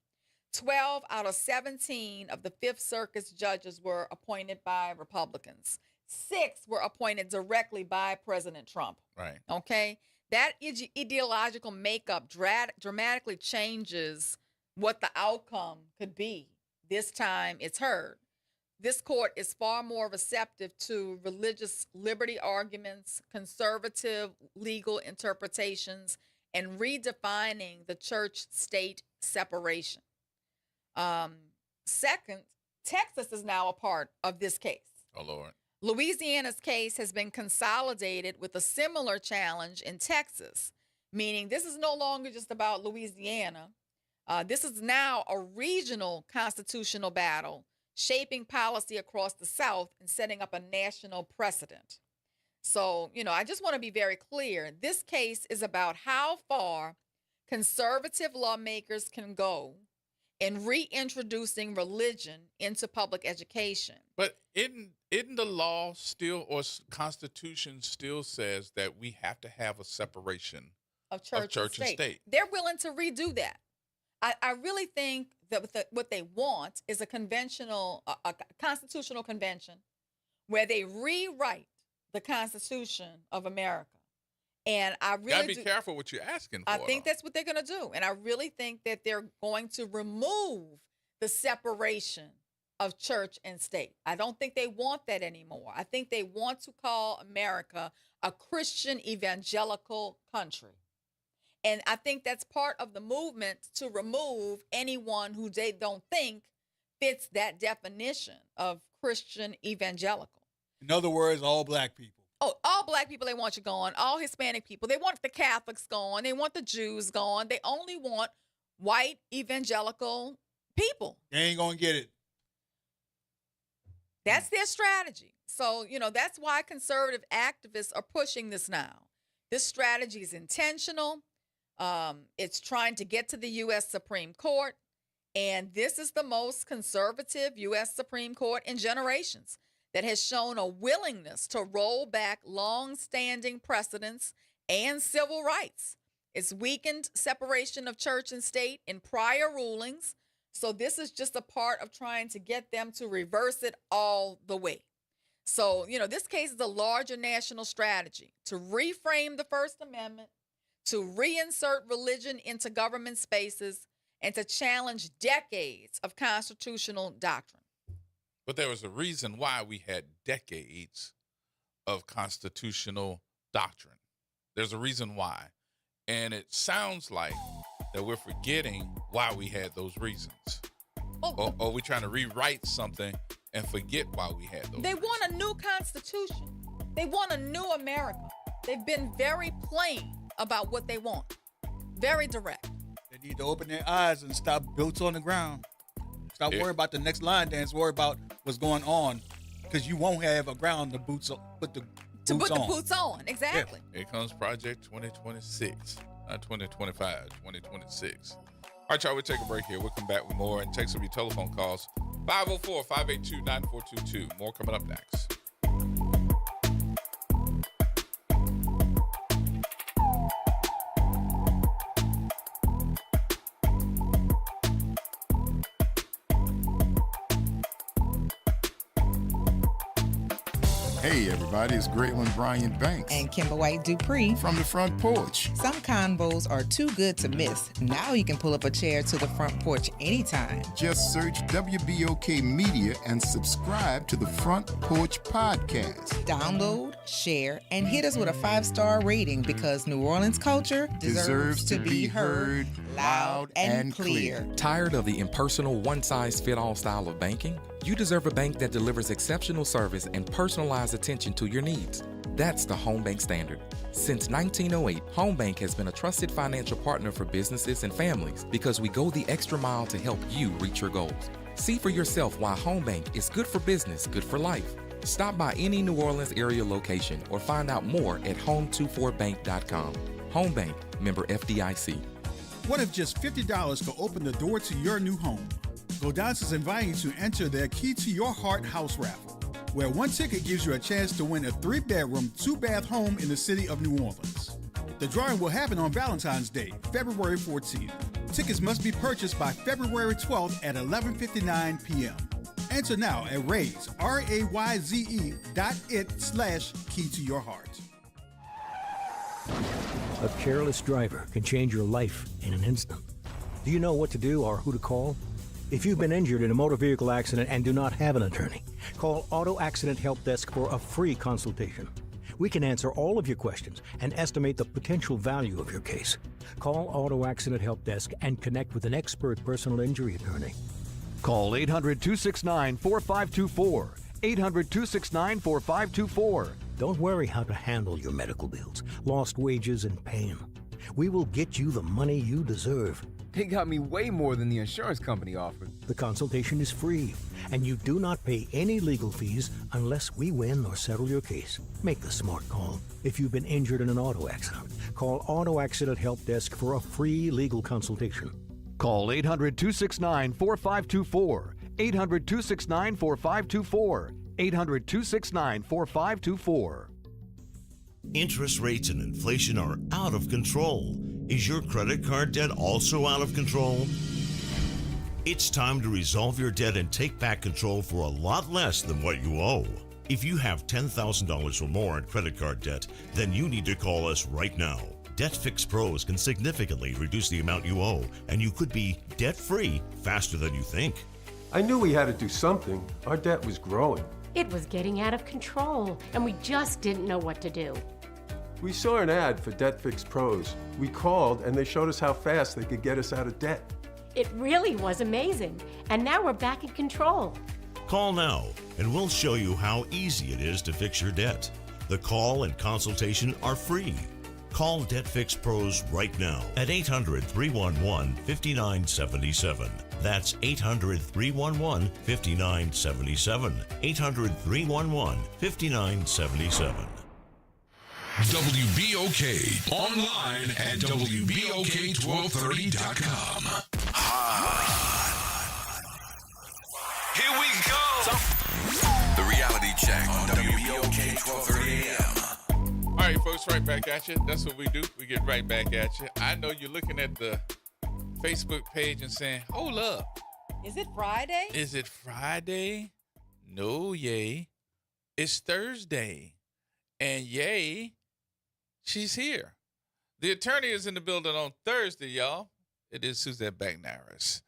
S12: 12 out of 17 of the Fifth Circuit's judges were appointed by Republicans. 6 were appointed directly by President Trump.
S2: Right.
S12: Okay? That ideological makeup dramatically changes what the outcome could be this time it's heard. This court is far more receptive to religious liberty arguments, conservative legal interpretations, and redefining the church-state separation. Second, Texas is now a part of this case.
S2: Oh, Lord.
S12: Louisiana's case has been consolidated with a similar challenge in Texas, meaning this is no longer just about Louisiana. This is now a regional constitutional battle, shaping policy across the South and setting up a national precedent. So, I just want to be very clear. This case is about how far conservative lawmakers can go in reintroducing religion into public education.
S2: But isn't the law still, or Constitution still says that we have to have a separation
S12: of church and state? They're willing to redo that. I really think that what they want is a constitutional convention where they rewrite the Constitution of America. And I really
S2: gotta be careful what you're asking for.
S12: I think that's what they're going to do. And I really think that they're going to remove the separation of church and state. I don't think they want that anymore. I think they want to call America a Christian evangelical country. And I think that's part of the movement to remove anyone who they don't think fits that definition of Christian evangelical.
S3: In other words, all black people.
S12: Oh, all black people they want you gone. All Hispanic people. They want the Catholics gone. They want the Jews gone. They only want white evangelical people.
S3: They ain't going to get it.
S12: That's their strategy. So, that's why conservative activists are pushing this now. This strategy is intentional. It's trying to get to the U.S. Supreme Court. And this is the most conservative U.S. Supreme Court in generations that has shown a willingness to roll back long-standing precedents and civil rights. It's weakened separation of church and state in prior rulings. So this is just a part of trying to get them to reverse it all the way. So, this case is a larger national strategy to reframe the First Amendment, to reinsert religion into government spaces, and to challenge decades of constitutional doctrine.
S2: But there was a reason why we had decades of constitutional doctrine. There's a reason why. And it sounds like that we're forgetting why we had those reasons. Or we're trying to rewrite something and forget why we had those
S12: They
S2: reasons.
S12: want a new constitution. They want a new America. They've been very plain about what they want. Very direct.
S3: They need to open their eyes and stop boots on the ground. Stop worrying about the next line dance. Worry about what's going on, because you won't have a ground to put the boots on.
S12: Exactly.
S2: Yeah. Here comes Project 2026, not 2025, 2026. All right, y'all, we'll take a break here. We'll come back with more and take some of your telephone calls. 504-582-9422. More coming up next.
S6: Hey everybody, it's Graylin Bryant Banks
S13: and Kimber White Dupree
S6: from the front porch.
S13: Some convos are too good to miss. Now you can pull up a chair to the front porch anytime.
S6: Just search WBOK Media and subscribe to the Front Porch Podcast.
S13: Download, share, and hit us with a 5-star rating, because New Orleans culture deserves to be heard loud and clear.
S14: Tired of the impersonal, one-size-fit-all style of banking? You deserve a bank that delivers exceptional service and personalized attention to your needs. That's the Home Bank Standard. Since 1908, Home Bank has been a trusted financial partner for businesses and families, because we go the extra mile to help you reach your goals. See for yourself why Home Bank is good for business, good for life. Stop by any New Orleans area location or find out more at home24bank.com. Home Bank, member FDIC.
S15: What if just $50 could open the door to your new home? Godot's is inviting you to enter their Key to Your Heart house raffle, where one ticket gives you a chance to win a 3-bedroom, 2-bath home in the city of New Orleans. The drawing will happen on Valentine's Day, February 14th. Tickets must be purchased by February 12th at 11:59 p.m. Enter now at Raise, RAYZE.it/key to your heart.
S16: A careless driver can change your life in an instant. Do you know what to do or who to call? If you've been injured in a motor vehicle accident and do not have an attorney, call Auto Accident Help Desk for a free consultation. We can answer all of your questions and estimate the potential value of your case. Call Auto Accident Help Desk and connect with an expert personal injury attorney.
S17: Call 800-269-4524. 800-269-4524.
S16: Don't worry how to handle your medical bills, lost wages, and pain. We will get you the money you deserve.
S18: They got me way more than the insurance company offered.
S16: The consultation is free, and you do not pay any legal fees unless we win or settle your case. Make the smart call. If you've been injured in an auto accident, call Auto Accident Help Desk for a free legal consultation.
S17: Call 800-269-4524. 800-269-4524. 800-269-4524.
S8: Interest rates and inflation are out of control. Is your credit card debt also out of control? It's time to resolve your debt and take back control for a lot less than what you owe. If you have $10,000 or more in credit card debt, then you need to call us right now. Debt Fix Pros can significantly reduce the amount you owe, and you could be debt-free faster than you think.
S9: I knew we had to do something. Our debt was growing.
S10: It was getting out of control, and we just didn't know what to do.
S9: We saw an ad for Debt Fix Pros. We called, and they showed us how fast they could get us out of debt.
S10: It really was amazing, and now we're back in control.
S8: Call now, and we'll show you how easy it is to fix your debt. The call and consultation are free. Call Debt Fix Pros right now at 800-311-5977. That's 800-311-5977. 800-311-5977.
S11: WBOK online at WBOK1230.com. Here we go. The reality check on WBOK 1230 AM.
S2: All right, folks, right back at you. That's what we do. We get right back at you. I know you're looking at the Facebook page and saying, hold up.
S12: Is it Friday?
S2: Is it Friday? No, yay. It's Thursday. And yay, she's here. The attorney is in the building on Thursday, y'all. It is Suzette Bagnaris.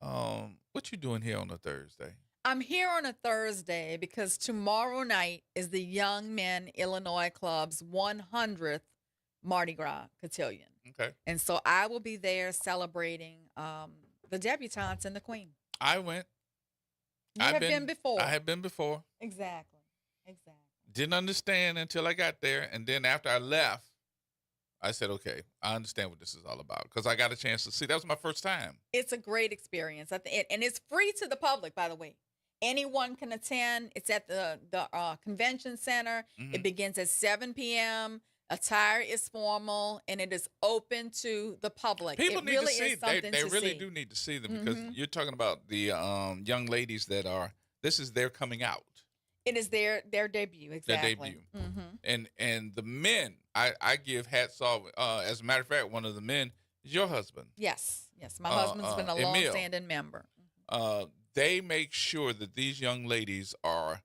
S2: What you doing here on a Thursday?
S12: I'm here on a Thursday because tomorrow night is the Young Men Illinois Club's 100th Mardi Gras cotillion.
S2: Okay.
S12: And so I will be there celebrating the debutantes and the queen.
S2: I went.
S12: You have been before.
S2: I have been before.
S12: Exactly.
S2: Didn't understand until I got there. And then after I left, I said, okay, I understand what this is all about because I got a chance to see. That was my first time.
S12: It's a great experience. And it's free to the public, by the way. Anyone can attend. It's at the convention center.
S2: Mm-hmm.
S12: It begins at 7 p.m. Attire is formal, and it is open to the public.
S2: People
S12: it
S2: need
S12: really
S2: to see.
S12: Is something
S2: They
S12: to
S2: really
S12: see.
S2: do need to see them because you're talking about the young ladies that are. This is their coming out.
S12: It is their debut, exactly.
S2: Their debut. And the men, I give hats off. As a matter of fact, one of the men is your husband.
S12: Yes. My husband's been a
S2: Emil.
S12: long-standing member.
S2: They make sure that these young ladies are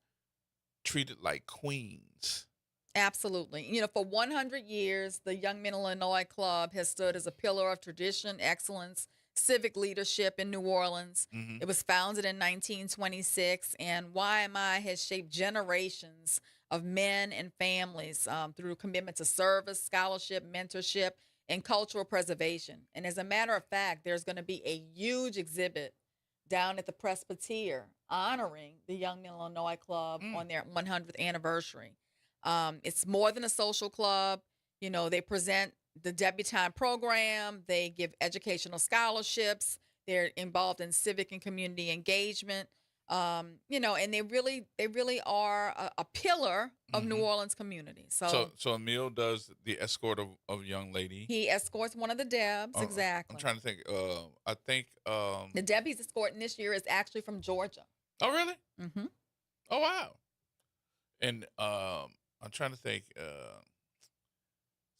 S2: treated like queens.
S12: Absolutely. You know, for 100 years, the Young Men Illinois Club has stood as a pillar of tradition, excellence, civic leadership in New Orleans.
S2: Mm-hmm.
S12: It was founded in 1926, and YMI has shaped generations of men and families through commitment to service, scholarship, mentorship, and cultural preservation. And as a matter of fact, there's going to be a huge exhibit down at the Presbyterian honoring the Young Men Illinois Club on their 100th anniversary. It's more than a social club. You know, they present the debutante program. They give educational scholarships. They're involved in civic and community engagement. You know, and they really are a pillar of New Orleans community. So
S2: Emil does the escort of young lady.
S12: He escorts one of the Debs, exactly.
S2: I'm trying to think. I think
S12: the Deb he's escorting this year is actually from Georgia.
S2: Oh, really?
S12: Mm-hmm.
S2: Oh, wow. And I'm trying to think.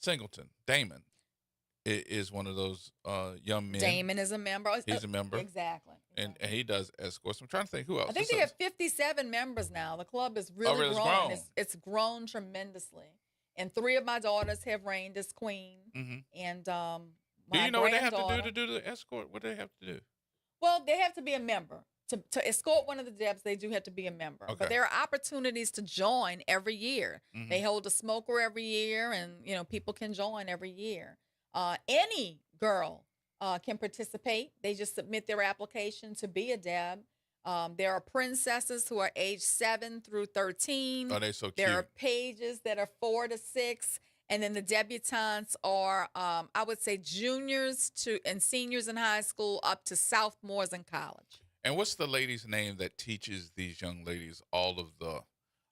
S2: Singleton, Damon, is one of those young men.
S12: Damon is a member.
S2: He's a member.
S12: Exactly.
S2: And he does escorts. I'm trying to think who else.
S12: I think they have 57 members now. The club is really
S2: really? It's
S12: growing.
S2: grown.
S12: It's grown tremendously. And 3 of my daughters have reigned as queen.
S2: Mhm.
S12: And
S2: Do
S12: my
S2: you know what they have to do
S12: granddaughter-
S2: to do the escort? What do they have to do?
S12: Well, they have to be a member. To escort one of the Debs, they do have to be a member.
S2: Okay.
S12: But there are opportunities to join every year.
S2: Mhm.
S12: They hold a smoker every year, and people can join every year. Any girl can participate. They just submit their application to be a Deb. There are princesses who are age 7 through 13.
S2: Oh, they're so
S12: There are
S2: cute.
S12: pages that are 4 to 6. And then the debutantes are, I would say, juniors and seniors in high school up to sophomores in college.
S2: And what's the lady's name that teaches these young ladies all of the,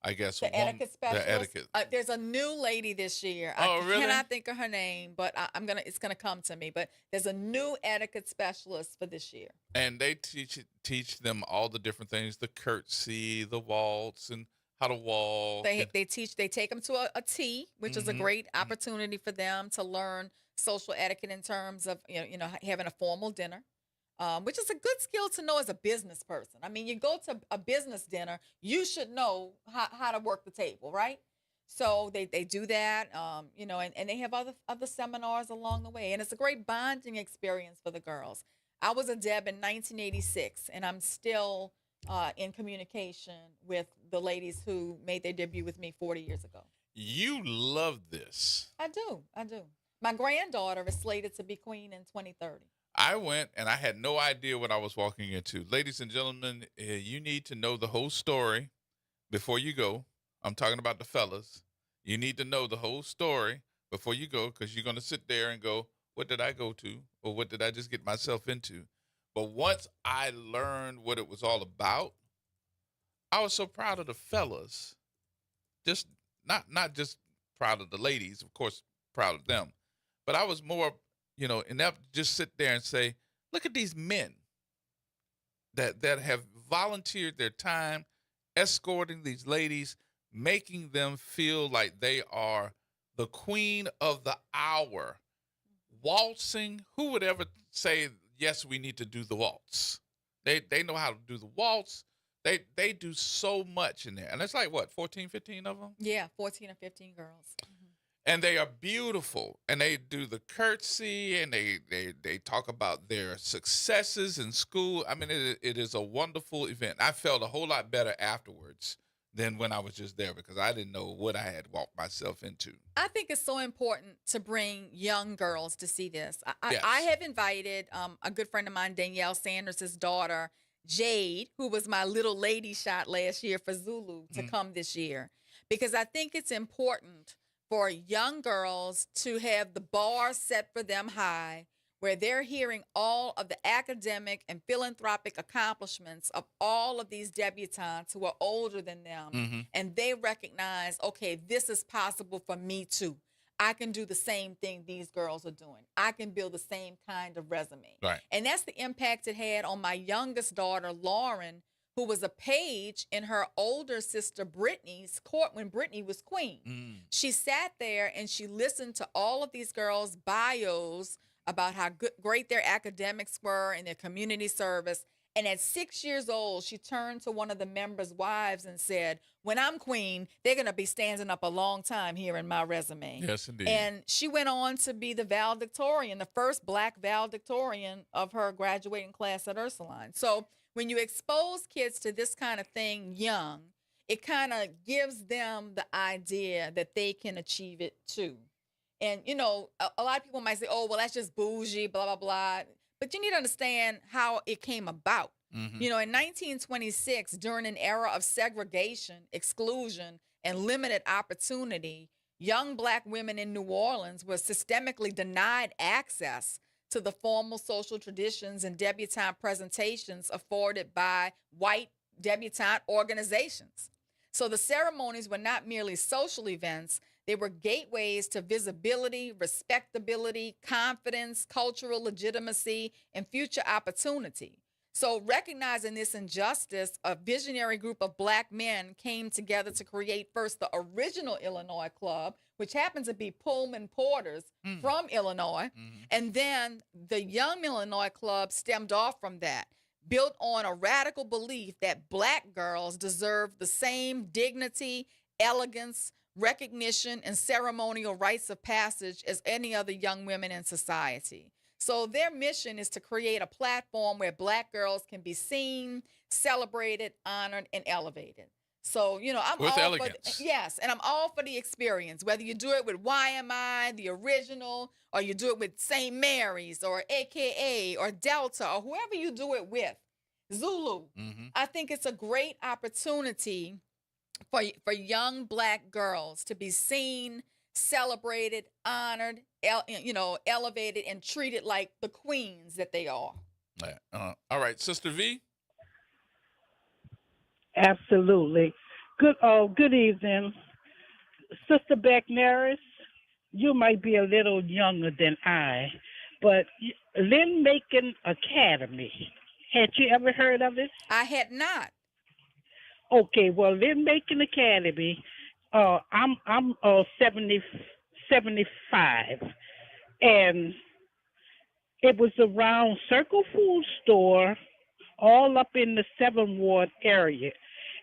S2: I guess,
S12: The etiquette specialist.
S2: The etiquette.
S12: There's a new lady this year.
S2: Oh,
S12: I
S2: really?
S12: cannot think of her name, but it's gonna come to me. But there's a new etiquette specialist for this year.
S2: And they teach them all the different things, the curtsy, the waltz, and how to walk.
S12: They take them to a tea, which is a
S2: Mhm.
S12: great opportunity for them to learn social etiquette in terms of having a formal dinner. Which is a good skill to know as a business person. I mean, you go to a business dinner, you should know how to work the table, right? So they do that, and they have other seminars along the way. And it's a great bonding experience for the girls. I was a Deb in 1986, and I'm still in communication with the ladies who made their debut with me 40 years ago.
S2: You love this.
S12: I do. My granddaughter is slated to be queen in 2030.
S2: I went and I had no idea what I was walking into. Ladies and gentlemen, you need to know the whole story before you go. I'm talking about the fellas. You need to know the whole story before you go, because you're going to sit there and go, what did I go to? Or what did I just get myself into? But once I learned what it was all about, I was so proud of the fellas. Just not just proud of the ladies, of course, proud of them. But I was more, enough to just sit there and say, look at these men that have volunteered their time escorting these ladies, making them feel like they are the queen of the hour. Waltzing, who would ever say, yes, we need to do the waltz? They know how to do the waltz. They do so much in there. And it's like, what, 14, 15 of them?
S12: Yeah, 14 or 15 girls.
S2: And they are beautiful, and they do the curtsy, and they talk about their successes in school. I mean, it is a wonderful event. I felt a whole lot better afterwards than when I was just there, because I didn't know what I had walked myself into.
S12: I think it's so important to bring young girls to see this.
S2: Yes.
S12: I have invited a good friend of mine, Danielle Sanders' daughter, Jade, who was my little lady shot last year for Zulu, to come this year, because I think it's important for young girls to have the bar set for them high, where they're hearing all of the academic and philanthropic accomplishments of all of these debutantes who are older than them. And they recognize, okay, this is possible for me too. I can do the same thing these girls are doing. I can build the same kind of resume.
S2: Right.
S12: And that's the impact it had on my youngest daughter, Lauren, who was a page in her older sister Brittany's court when Brittany was queen. She sat there and she listened to all of these girls' bios about how great their academics were and their community service. And at 6 years old, she turned to one of the members' wives and said, when I'm queen, they're going to be standing up a long time here in my resume.
S2: Yes, indeed.
S12: And she went on to be the valedictorian, the first Black valedictorian of her graduating class at Ursuline. So when you expose kids to this kind of thing young, it kind of gives them the idea that they can achieve it too. And, a lot of people might say, oh, well, that's just bougie, blah, blah, blah. But you need to understand how it came about. In 1926, during an era of segregation, exclusion, and limited opportunity, young Black women in New Orleans were systemically denied access to the formal social traditions and debutante presentations afforded by white debutante organizations. So the ceremonies were not merely social events, they were gateways to visibility, respectability, confidence, cultural legitimacy, and future opportunity. So, recognizing this injustice, a visionary group of black men came together to create first the original Illinois Club, which happens to be Pullman Porters from Illinois. And then the Young Illinois Club stemmed off from that, built on a radical belief that black girls deserve the same dignity, elegance, recognition, and ceremonial rites of passage as any other young women in society. So their mission is to create a platform where black girls can be seen, celebrated, honored, and elevated. So, you know, I'm
S2: With
S12: all
S2: elegance.
S12: for yes, and I'm all for the experience, whether you do it with YMI, the original, or you do it with St. Mary's or AKA or Delta or whoever you do it with, Zulu. I think it's a great opportunity for young black girls to be seen, celebrated, honored, elevated, and treated like the queens that they are.
S2: All right, Sister V.
S17: Absolutely. Good evening. Sister Becknaris, you might be a little younger than I, but Lynn Macon Academy, had you ever heard of it?
S12: I had not.
S17: Okay, well, Lynn Macon Academy, I'm 75, and it was around Circle Food Store, all up in the 7th Ward area.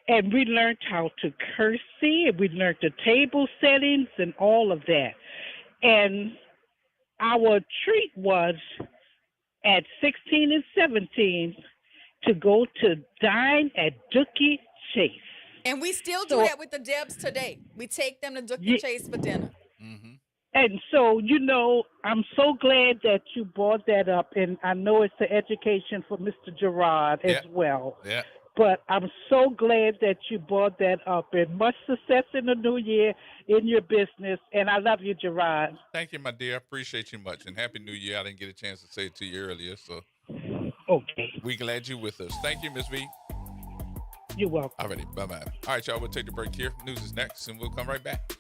S17: And we learned how to curtsy, we learned the table settings and all of that. And our treat was at 16 and 17 to go to dine at Dookie Chase.
S12: And we still do that with the Debs today. We take them to Dookie Chase for dinner.
S17: And so, you know, I'm so glad that you brought that up, and I know it's an education for Mr. Gerard as well.
S2: Yeah.
S17: But I'm so glad that you brought that up, and much success in the new year in your business, and I love you, Gerard.
S2: Thank you, my dear. I appreciate you much, and Happy New Year. I didn't get a chance to say it to you earlier, so
S17: okay.
S2: We glad you're with us. Thank you, Miss V.
S17: You're welcome.
S2: All righty, bye-bye. All right, y'all, we'll take the break here. News is next, and we'll come right back.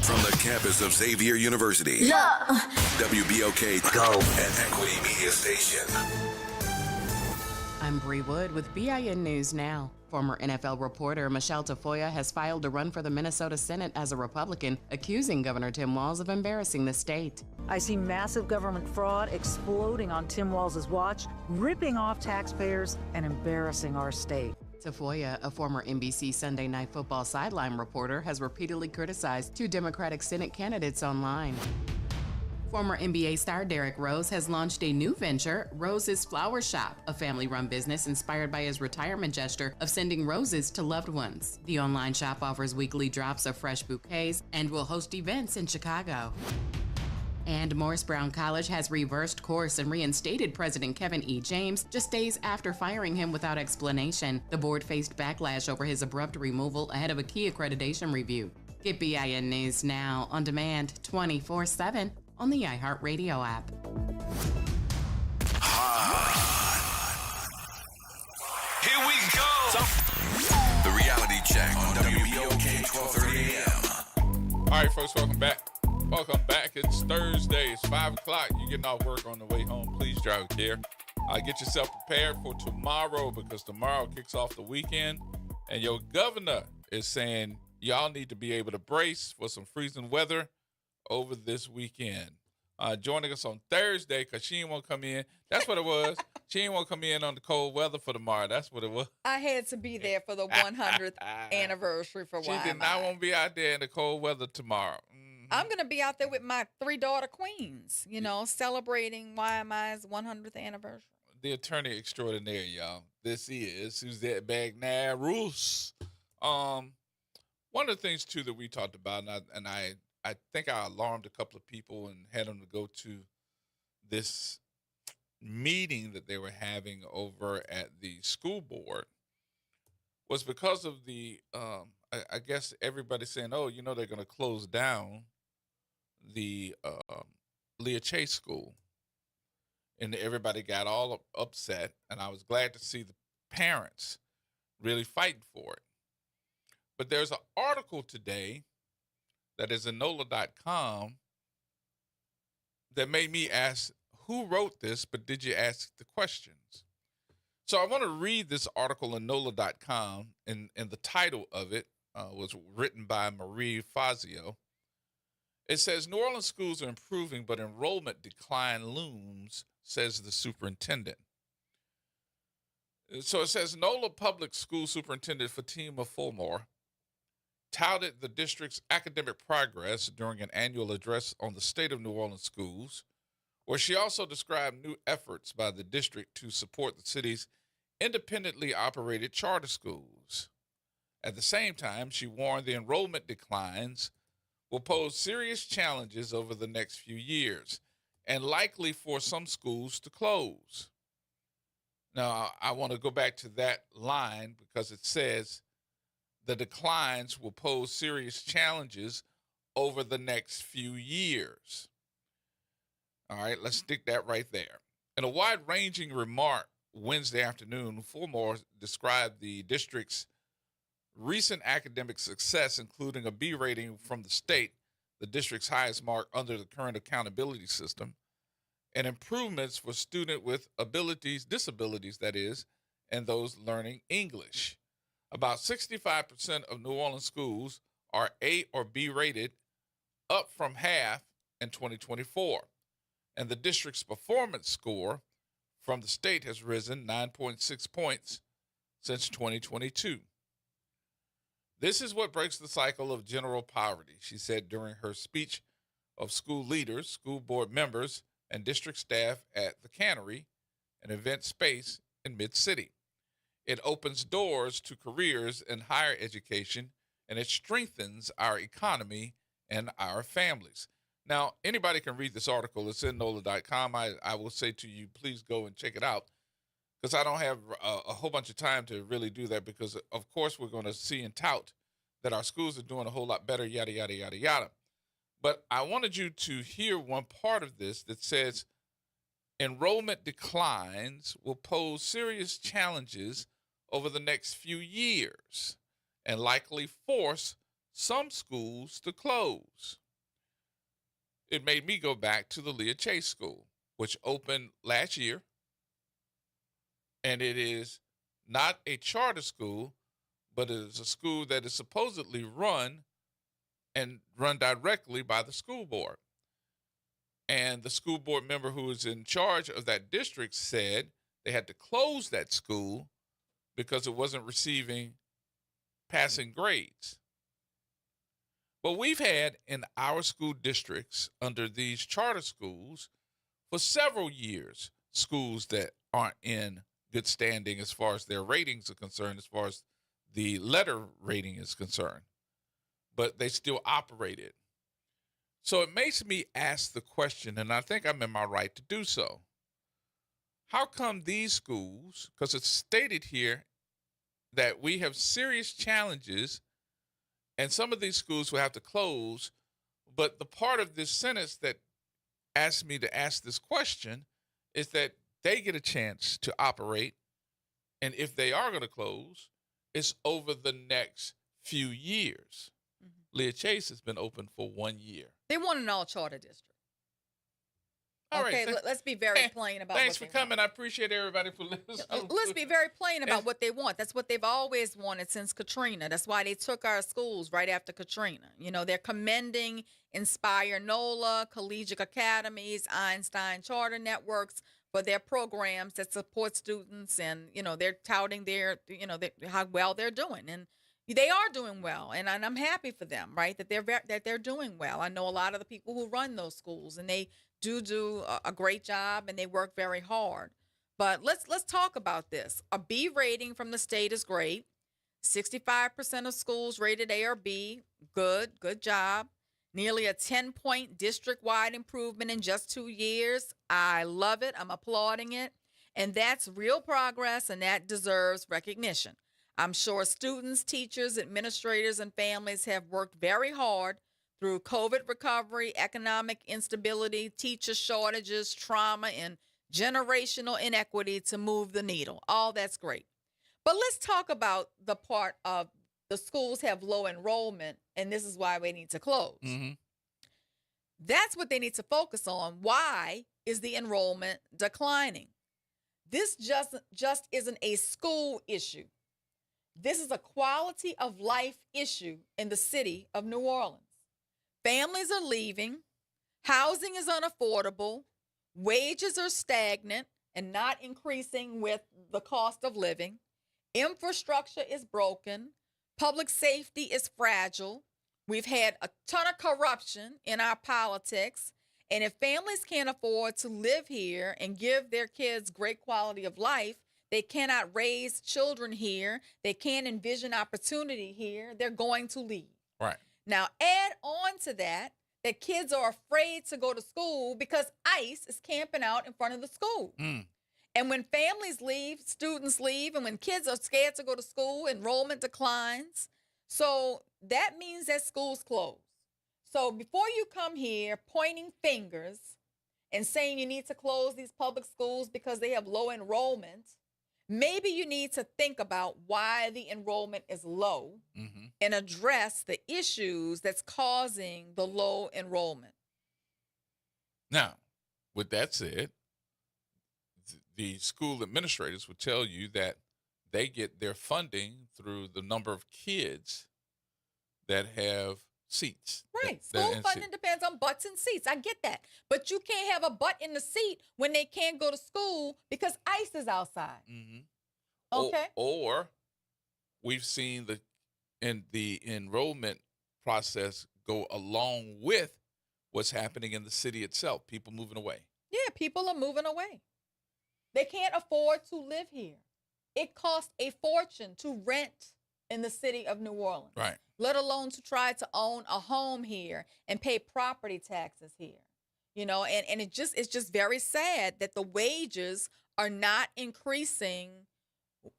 S11: From the campus of Xavier University, WBOK Go and Equity Media Station.
S19: I'm Bree Wood with BIN News Now. Former NFL reporter Michelle Tafoya has filed to run for the Minnesota Senate as a Republican, accusing Governor Tim Walz of embarrassing the state.
S20: I see massive government fraud exploding on Tim Walz's watch, ripping off taxpayers and embarrassing our state.
S19: Tafoya, a former NBC Sunday Night Football sideline reporter, has repeatedly criticized two Democratic Senate candidates online. Former NBA star Derrick Rose has launched a new venture, Rose's Flower Shop, a family-run business inspired by his retirement gesture of sending roses to loved ones. The online shop offers weekly drops of fresh bouquets and will host events in Chicago. And Morris Brown College has reversed course and reinstated President Kevin E. James just days after firing him without explanation. The board faced backlash over his abrupt removal ahead of a key accreditation review. Get BIN News Now on demand 24/7 on the iHeartRadio app.
S11: Here we go. The reality check on WBOK 1230 AM.
S2: All right, folks, welcome back. Welcome back. It's Thursday. It's 5 o'clock. You're getting off work on the way home. Please drive with care. Get yourself prepared for tomorrow, because tomorrow kicks off the weekend. And your governor is saying y'all need to be able to brace for some freezing weather over this weekend. Joining us on Thursday, because she didn't want to come in. That's what it was. She didn't want to come in on the cold weather for tomorrow. That's what it was.
S12: I had to be there for the 100th anniversary for
S2: She
S12: YMI.
S2: did not want to be out there in the cold weather tomorrow.
S12: I'm going to be out there with my 3 daughter queens, you know, celebrating YMI's 100th anniversary.
S2: The attorney extraordinaire, y'all. This is Suzette Bagnard-Roos. One of the things, too, that we talked about, and I think I alarmed a couple of people and had them to go to this meeting that they were having over at the school board, was because of the, I guess everybody saying, oh, you know, they're going to close down the Leah Chase School. and everybody got all upset. And I was glad to see the parents really fighting for it. But there's an article today that is in NOLA.com that made me ask, who wrote this, but did you ask the questions? So I want to read this article in NOLA.com, and the title of it was written by Marie Fazio. It says, New Orleans schools are improving, but enrollment decline looms, says the superintendent. So it says, NOLA Public School Superintendent Fatima Fulmore touted the district's academic progress during an annual address on the state of New Orleans schools, where she also described new efforts by the district to support the city's independently operated charter schools. At the same time, she warned the enrollment declines will pose serious challenges over the next few years and likely for some schools to close. Now, I want to go back to that line because it says the declines will pose serious challenges over the next few years. All right, let's stick that right there. In a wide-ranging remark Wednesday afternoon, Fulmore described the district's recent academic success, including a B rating from the state, the district's highest mark under the current accountability system, and improvements for students with disabilities, that is, and those learning English. About 65% of New Orleans schools are A or B rated, up from half in 2024. And the district's performance score from the state has risen 9.6 points since 2022. This is what breaks the cycle of general poverty, she said during her speech of school leaders, school board members, and district staff at the Cannery, an event space in Mid-City. It opens doors to careers in higher education, and it strengthens our economy and our families. Now, anybody can read this article. It's in NOLA.com. I will say to you, please go and check it out, because I don't have a whole bunch of time to really do that, because, of course, we're going to see and tout that our schools are doing a whole lot better, yada, yada, yada, yada. But I wanted you to hear one part of this that says enrollment declines will pose serious challenges over the next few years and likely force some schools to close. It made me go back to the Leah Chase School, which opened last year, and it is not a charter school, but it is a school that is supposedly run directly by the school board. And the school board member who is in charge of that district said they had to close that school because it wasn't receiving passing grades. But we've had in our school districts under these charter schools for several years, schools that aren't in good standing as far as their ratings are concerned, as far as the letter rating is concerned, but they still operated. So it makes me ask the question, and I think I'm in my right to do so. How come these schools, because it's stated here that we have serious challenges and some of these schools will have to close, but the part of this sentence that asked me to ask this question is that they get a chance to operate, and if they are going to close, it's over the next few years. Mm-hmm. Leah Chase has been open for 1 year.
S12: They want an all-charter district.
S2: All
S12: okay,
S2: right,
S12: let's be very plain about
S2: thanks
S12: what
S2: for coming. I appreciate everybody for listening.
S12: Let's be very plain about what they want. That's what they've always wanted since Katrina. That's why they took our schools right after Katrina. You know, they're commending Inspire NOLA, collegiate academies, Einstein charter networks for their programs that support students, and, you know, they're touting their, you know, how well they're doing. And they are doing well, and I'm happy for them, right, that they're doing well. I know a lot of the people who run those schools, and they do a great job, and they work very hard. But let's talk about this. A B rating from the state is great. 65% of schools rated A or B. Good job. Nearly a 10-point district-wide improvement in just 2 years. I love it. I'm applauding it. And that's real progress, and that deserves recognition. I'm sure students, teachers, administrators, and families have worked very hard through COVID recovery, economic instability, teacher shortages, trauma, and generational inequity to move the needle. All that's great. But let's talk about the part of the schools have low enrollment, and this is why we need to close.
S2: Mm-hmm.
S12: That's what they need to focus on. Why is the enrollment declining? This just isn't a school issue. This is a quality of life issue in the city of New Orleans. Families are leaving, housing is unaffordable, wages are stagnant and not increasing with the cost of living, infrastructure is broken, public safety is fragile, we've had a ton of corruption in our politics, and if families can't afford to live here and give their kids great quality of life, they cannot raise children here, they can't envision opportunity here, they're going to leave.
S2: Right.
S12: Now, add on to that kids are afraid to go to school because ICE is camping out in front of the school. And when families leave, students leave, and when kids are scared to go to school, enrollment declines. So that means that schools close. So before you come here pointing fingers and saying you need to close these public schools because they have low enrollment, maybe you need to think about why the enrollment is low and address the issues that's causing the low enrollment.
S2: Now, with that said, the school administrators would tell you that they get their funding through the number of kids that have seats.
S12: Right. School funding depends on butts and seats. I get that. But you can't have a butt in the seat when they can't go to school because ICE is outside. Okay.
S2: Or we've seen the enrollment process go along with what's happening in the city itself, people moving away.
S12: Yeah, people are moving away. They can't afford to live here. It costs a fortune to rent in the city of New Orleans.
S2: Right.
S12: Let alone to try to own a home here and pay property taxes here. You know, and it's just very sad that the wages are not increasing,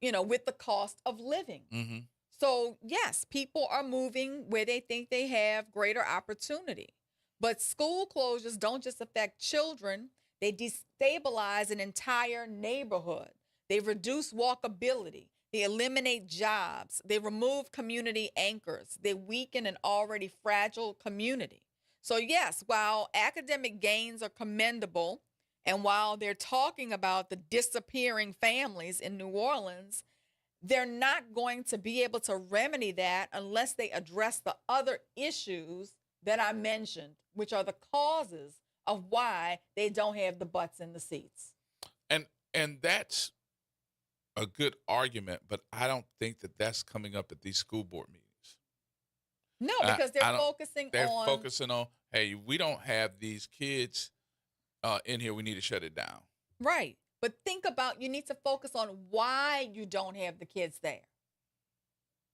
S12: you know, with the cost of living. So yes, people are moving where they think they have greater opportunity. But school closures don't just affect children, they destabilize an entire neighborhood. They reduce walkability. They eliminate jobs. They remove community anchors. They weaken an already fragile community. So yes, while academic gains are commendable, and while they're talking about the disappearing families in New Orleans, they're not going to be able to remedy that unless they address the other issues that I mentioned, which are the causes of why they don't have the butts in the seats.
S2: And that's a good argument, but I don't think that that's coming up at these school board meetings.
S12: No, because they're focusing on, hey, we don't have these kids in here. We need to shut it down. Right. But think about, you need to focus on why you don't have the kids there.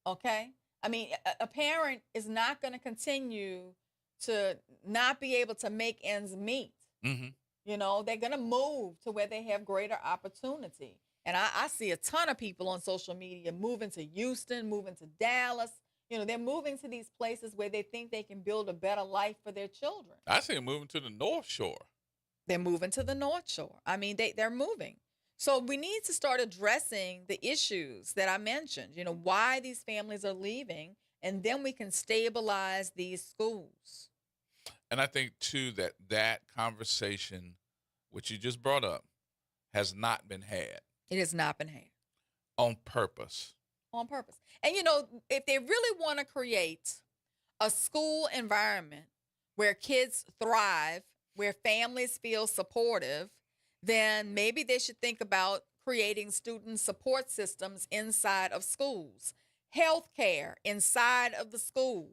S12: Okay? I mean, a parent is not going to continue to not be able to make ends meet. You know, they're going to move to where they have greater opportunity. And I see a ton of people on social media moving to Houston, moving to Dallas. You know, they're moving to these places where they think they can build a better life for their children.
S2: I see them moving to the North Shore.
S12: They're moving to the North Shore. I mean, they're moving. So we need to start addressing the issues that I mentioned, you know, why these families are leaving, and then we can stabilize these schools.
S2: And I think, too, that conversation, which you just brought up, has not been had.
S12: It has not been had.
S2: On purpose.
S12: On purpose. And, you know, if they really want to create a school environment where kids thrive, where families feel supportive, then maybe they should think about creating student support systems inside of schools, health care inside of the school,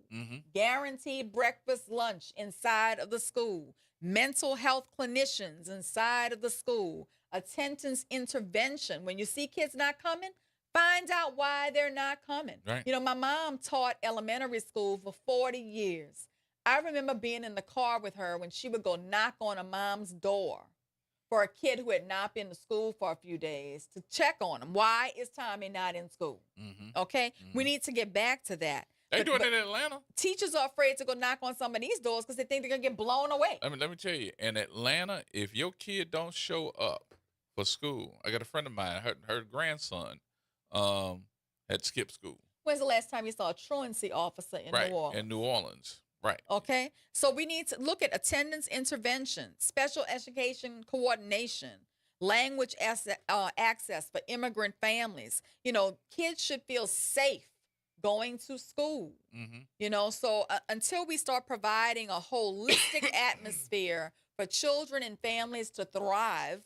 S12: guaranteed breakfast, lunch inside of the school, mental health clinicians inside of the school, attendance intervention. When you see kids not coming, find out why they're not coming.
S2: Right.
S12: You know, my mom taught elementary school for 40 years. I remember being in the car with her when she would go knock on a mom's door for a kid who had not been to school for a few days to check on him. Why is Tommy not in school? Okay? We need to get back to that.
S2: They doing it in Atlanta.
S12: Teachers are afraid to go knock on some of these doors because they think they're going to get blown away.
S2: Let me tell you, in Atlanta, if your kid don't show up for school. I got a friend of mine, her grandson had skipped school.
S12: When's the last time you saw a truancy officer in
S2: Right,
S12: New Orleans?
S2: in New Orleans. Right.
S12: Okay, so we need to look at attendance intervention, special education coordination, language access for immigrant families. You know, kids should feel safe going to school. You know, so until we start providing a holistic atmosphere for children and families to thrive,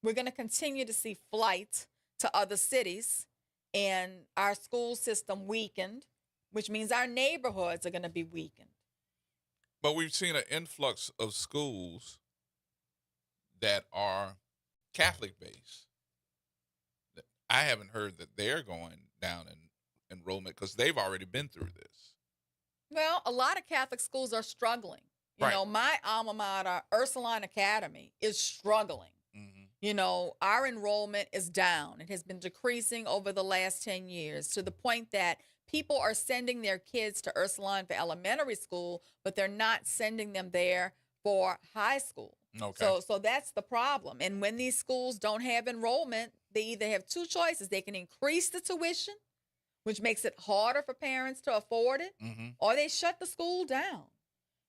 S12: we're going to continue to see flight to other cities and our school system weakened, which means our neighborhoods are going to be weakened.
S2: But we've seen an influx of schools that are Catholic based. I haven't heard that they're going down in enrollment because they've already been through this.
S12: Well, a lot of Catholic schools are struggling. You know, my alma mater, Ursuline Academy, is struggling. You know, our enrollment is down. It has been decreasing over the last 10 years to the point that people are sending their kids to Ursuline for elementary school, but they're not sending them there for high school.
S2: Okay.
S12: So that's the problem. And when these schools don't have enrollment, they either have two choices. They can increase the tuition, which makes it harder for parents to afford it, or they shut the school down.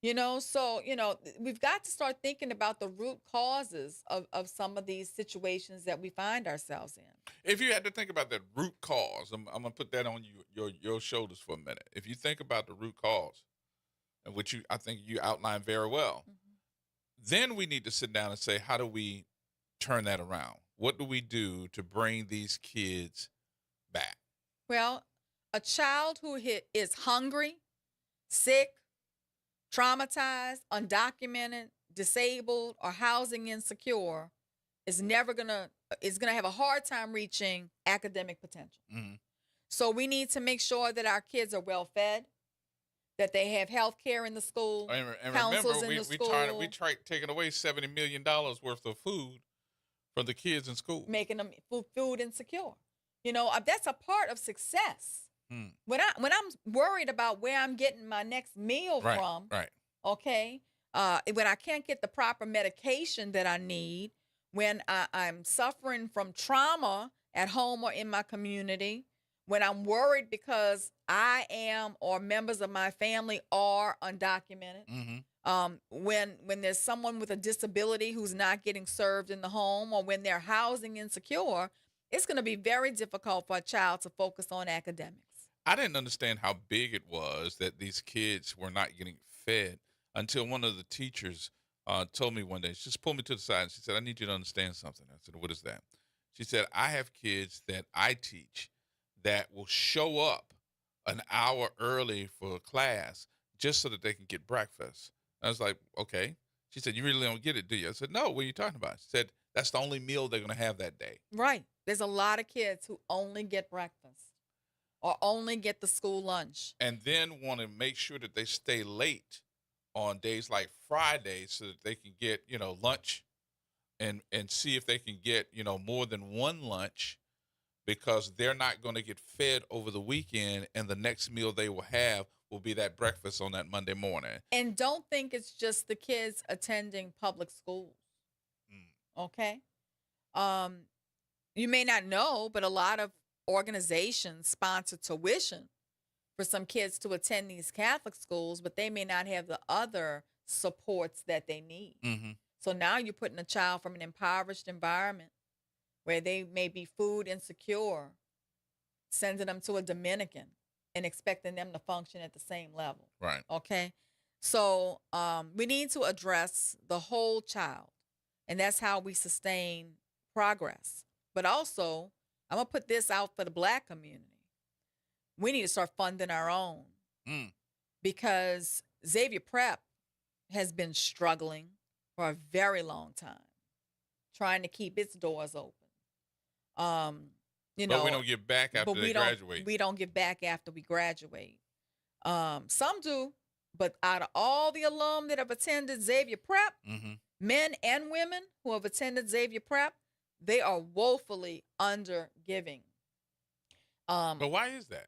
S12: You know, so, you know, we've got to start thinking about the root causes of some of these situations that we find ourselves in.
S2: If you had to think about that root cause, I'm going to put that on your shoulders for a minute. If you think about the root cause, which I think you outlined very well, then we need to sit down and say, how do we turn that around? What do we do to bring these kids back?
S12: Well, a child who is hungry, sick, traumatized, undocumented, disabled, or housing insecure is gonna have a hard time reaching academic potential. So we need to make sure that our kids are well fed, that they have health care in the school,
S2: And
S12: counselors
S2: remember,
S12: in the school.
S2: we tried taking away $70 million worth of food from the kids in school.
S12: Making them food insecure. You know, that's a part of success. When I'm worried about where I'm getting my next meal from, okay, when I can't get the proper medication that I need, when I'm suffering from trauma at home or in my community, when I'm worried because I am or members of my family are undocumented, when there's someone with a disability who's not getting served in the home, or when they're housing insecure, it's going to be very difficult for a child to focus on academics.
S2: I didn't understand how big it was that these kids were not getting fed until one of the teachers told me one day. She just pulled me to the side and she said, I need you to understand something. I said, what is that? She said, I have kids that I teach that will show up an hour early for class just so that they can get breakfast. I was like, okay. She said, you really don't get it, do you? I said, no, what are you talking about? She said, that's the only meal they're going to have that day.
S12: Right. There's a lot of kids who only get breakfast or only get the school lunch.
S2: And then want to make sure that they stay late on days like Friday so that they can get, lunch and see if they can get, more than one lunch, because they're not going to get fed over the weekend, and the next meal they will have will be that breakfast on that Monday morning.
S12: And don't think it's just the kids attending public schools. Okay? You may not know, but a lot of organizations sponsor tuition for some kids to attend these Catholic schools, but they may not have the other supports that they need. So now you're putting a child from an impoverished environment where they may be food insecure, sending them to a Dominican and expecting them to function at the same level.
S2: Right.
S12: Okay? So we need to address the whole child, and that's how we sustain progress. But also, I'm going to put this out for the Black community. We need to start funding our own, because Xavier Prep has been struggling for a very long time, trying to keep its doors open.
S2: But we don't give back after they graduate.
S12: We don't give back after we graduate. Some do, but out of all the alum that have attended Xavier Prep, men and women who have attended Xavier Prep, they are woefully under giving.
S2: But why is that?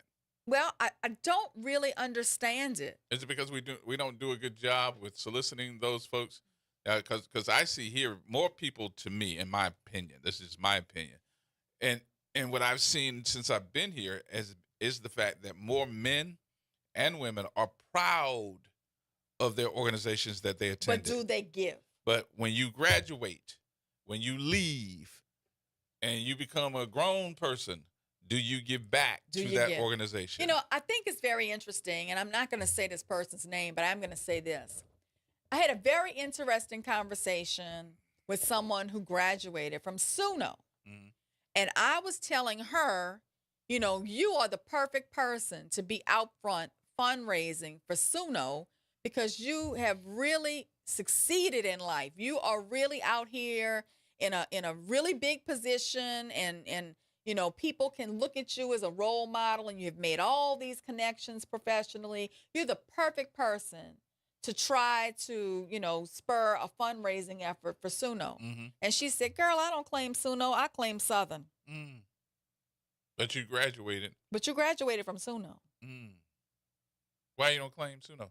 S12: Well, I don't really understand it.
S2: Is it because we don't do a good job with soliciting those folks Because I see here more people, to me, in my opinion, this is my opinion, and what I've seen since I've been here is the fact that more men and women are proud of their organizations that they attended.
S12: But do they give?
S2: But when you graduate, when you leave, and you become a grown person, do you give back to that organization?
S12: You know, I think it's very interesting, and I'm not going to say this person's name, but I'm going to say this. I had a very interesting conversation with someone who graduated from SUNO.
S2: Mm-hmm.
S12: And I was telling her, you know, you are the perfect person to be out front fundraising for SUNO because you have really succeeded in life. You are really out here in a really big position, and you know, people can look at you as a role model, and you've made all these connections professionally. You're the perfect person to try to, you know, spur a fundraising effort for SUNO.
S2: Mm-hmm.
S12: And she said, girl, I don't claim SUNO, I claim Southern.
S2: Mm. But you graduated.
S12: But you graduated from SUNO.
S2: Mm. Why you don't claim SUNO?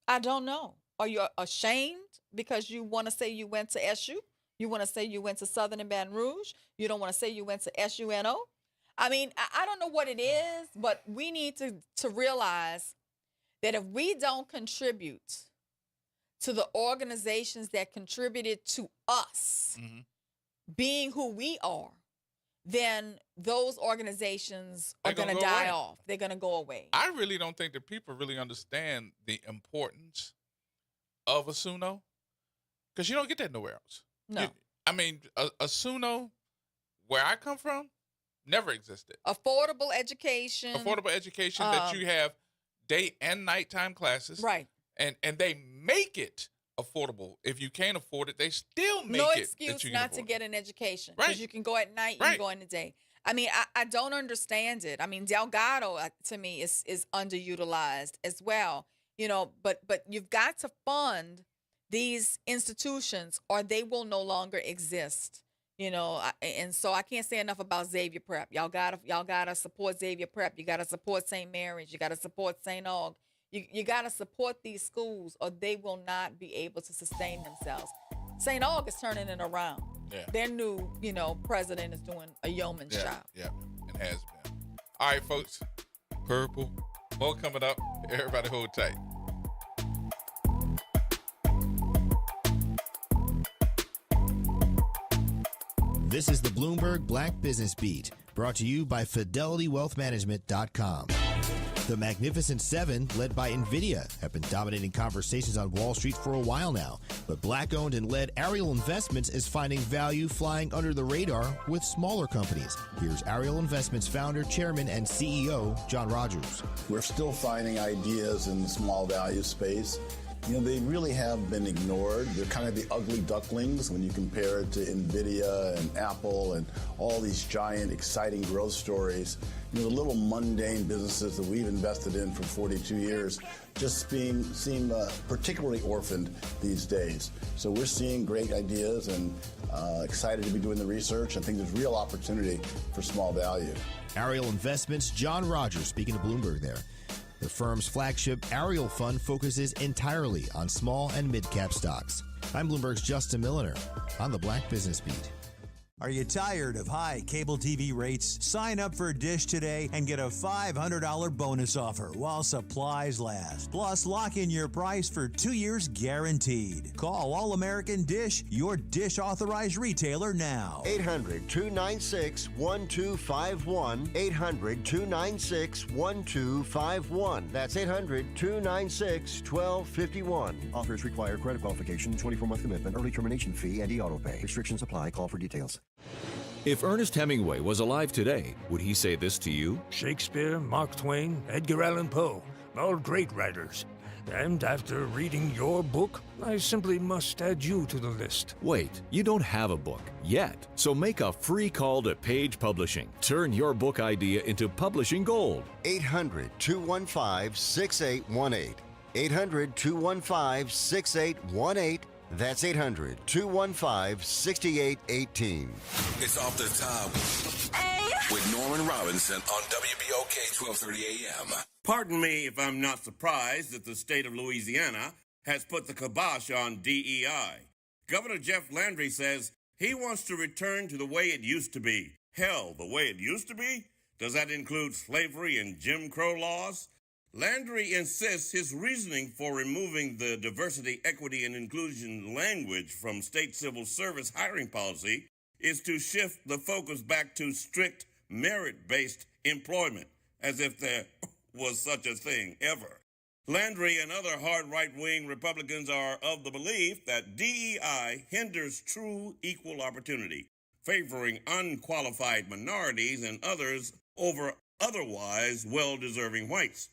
S12: I don't know. Are you ashamed because you want to say you went to SU? You want to say you went to Southern and Baton Rouge? You don't want to say you went to SUNO? I mean, I don't know what it is, but we need to realize that if we don't contribute to the organizations that contributed to us being who we are, then those organizations are going to die off. They're going to go away.
S2: I really don't think that people really understand the importance of a SUNO, because you don't get that nowhere else.
S12: No.
S2: I mean, a SUNO, where I come from, never existed.
S12: Affordable education.
S2: That you have day and nighttime classes.
S12: Right.
S2: And they make it affordable. If you can't afford it, they still make
S12: no
S2: it
S12: excuse
S2: that you
S12: not
S2: can
S12: to get an education.
S2: Right.
S12: Because you can go at night, you can go in the day. I mean, I don't understand it. I mean, Delgado, to me, is underutilized as well. You know, but you've got to fund these institutions or they will no longer exist. You know, and so I can't say enough about Xavier Prep. Y'all gotta support Xavier Prep. You gotta support St. Mary's. You gotta support St. Aug. You gotta support these schools, or they will not be able to sustain themselves. St. Aug is turning it around.
S2: Yeah.
S12: Their new, you know, president is doing a yeoman's job.
S2: Yeah, it has been. All right, folks. Purple. More coming up. Everybody hold tight.
S21: This is the Bloomberg Black Business Beat, brought to you by FidelityWealthManagement.com. The Magnificent Seven, led by NVIDIA, have been dominating conversations on Wall Street for a while now. But black-owned and led Ariel Investments is finding value flying under the radar with smaller companies. Here's Ariel Investments founder, chairman, and CEO, John Rogers.
S22: We're still finding ideas in the small value space. You know, they really have been ignored. They're kind of the ugly ducklings when you compare it to NVIDIA and Apple and all these giant, exciting growth stories. You know, the little mundane businesses that we've invested in for 42 years just seem particularly orphaned these days. So we're seeing great ideas and excited to be doing the research. I think there's real opportunity for small value.
S21: Ariel Investments, John Rogers speaking to Bloomberg there. The firm's flagship Ariel Fund focuses entirely on small and mid-cap stocks. I'm Bloomberg's Justin Milliner on the Black Business Beat.
S23: Are you tired of high cable TV rates? Sign up for Dish today and get a $500 bonus offer while supplies last. Plus, lock in your price for 2 years guaranteed. Call All American Dish, your Dish authorized retailer now.
S24: 800-296-1251. 800-296-1251. That's 800-296-1251.
S23: Offers require credit qualification, 24-month commitment, early termination fee, and e-auto pay. Restrictions apply. Call for details.
S25: If Ernest Hemingway was alive today, would he say this to you?
S26: Shakespeare, Mark Twain, Edgar Allan Poe, all great writers. And after reading your book, I simply must add you to the list.
S25: Wait, you don't have a book yet. So make a free call to Page Publishing. Turn your book idea into publishing gold.
S24: 800-215-6818. 800-215-6818. That's 800-215-6818.
S11: It's Off the Top with Norman Robinson on WBOK 1230 AM.
S27: Pardon me if I'm not surprised that the state of Louisiana has put the kibosh on DEI.
S1: Governor Jeff Landry says he wants to return to the way it used to be. Hell, the way it used to be? Does that include slavery and Jim Crow laws? Landry insists his reasoning for removing the diversity, equity, and inclusion language from state civil service hiring policy is to shift the focus back to strict merit-based employment, as if there was such a thing ever. Landry and other hard right-wing Republicans are of the belief that DEI hinders true equal opportunity, favoring unqualified minorities and others over otherwise well-deserving whites.